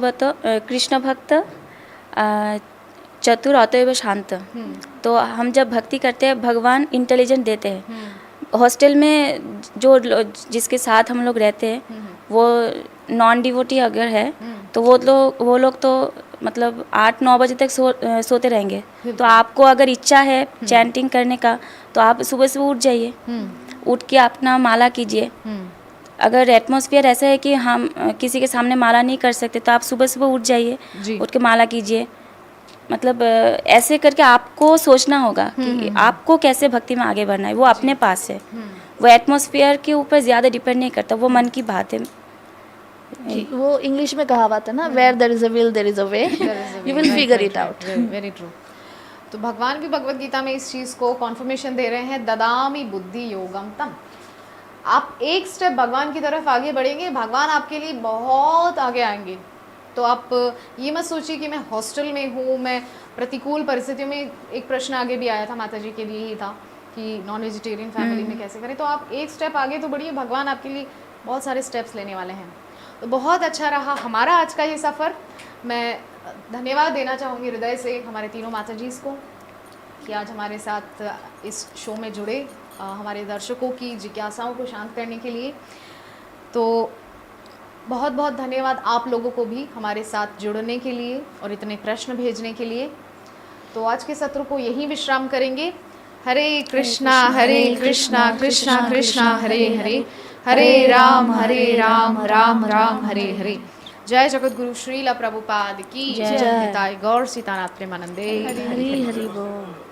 भक्त चतुर अतएव शांत। तो हम जब भक्ति करते हैं, भगवान इंटेलिजेंट देते हैं। हॉस्टल में जिसके साथ हम लोग रहते हैं वो नॉन डिवोटी अगर है तो वो लोग तो मतलब 8-9 बजे तक सोते रहेंगे। तो आपको अगर इच्छा है चैंटिंग करने का तो आप सुबह सुबह उठ जाइए, उठ के अपना माला कीजिए। अगर एटमॉस्फेयर ऐसा है कि हम किसी के सामने माला नहीं कर सकते तो आप सुबह सुबह उठ जाइए, उठ के माला कीजिए। मतलब ऐसे करके आपको सोचना होगा कि आपको कैसे भक्ति में आगे बढ़ना है, वो अपने पास है। वो एटमॉस्फेयर के ऊपर ज़्यादा डिपेंड नहीं करता, वो मन की बात है। वो इंग्लिश में कहावत है ना, where there is a will there is a way, you will figure it out. Very true. तो भगवान भी भगवत गीता में इस चीज़ को कॉन्फर्मेशन दे रहे हैं, ददामि बुद्धि योगम तम। आप एक स्टेप भगवान की तरफ आगे बढ़ेंगे, भगवान आपके लिए बहुत आगे आएंगे। तो आप ये मत सोचिए कि मैं हॉस्टल में हूँ, मैं प्रतिकूल परिस्थितियों में। एक प्रश्न आगे भी आया था माता जी के लिए ही था कि नॉन वेजिटेरियन फैमिली में कैसे करें। तो आप एक स्टेप आगे तो बढ़िए, भगवान आपके लिए बहुत सारे स्टेप्स लेने वाले हैं। तो बहुत अच्छा रहा हमारा आज का ये सफ़र। मैं धन्यवाद देना चाहूँगी हृदय से हमारे तीनों माता जी को कि आज हमारे साथ इस शो में जुड़े, हमारे दर्शकों की जिज्ञासाओं को शांत करने के लिए। तो बहुत बहुत धन्यवाद आप लोगों को भी हमारे साथ जुड़ने के लिए और इतने प्रश्न भेजने के लिए। तो आज के सत्र को यहीं विश्राम करेंगे। हरे कृष्णा कृष्णा कृष्णा हरे हरे, हरे राम राम राम हरे हरे। जय जगत गुरु श्रील प्रभुपाद की जय। गौर सीतानाथ प्रेमानंदे। हरी हरी बोल।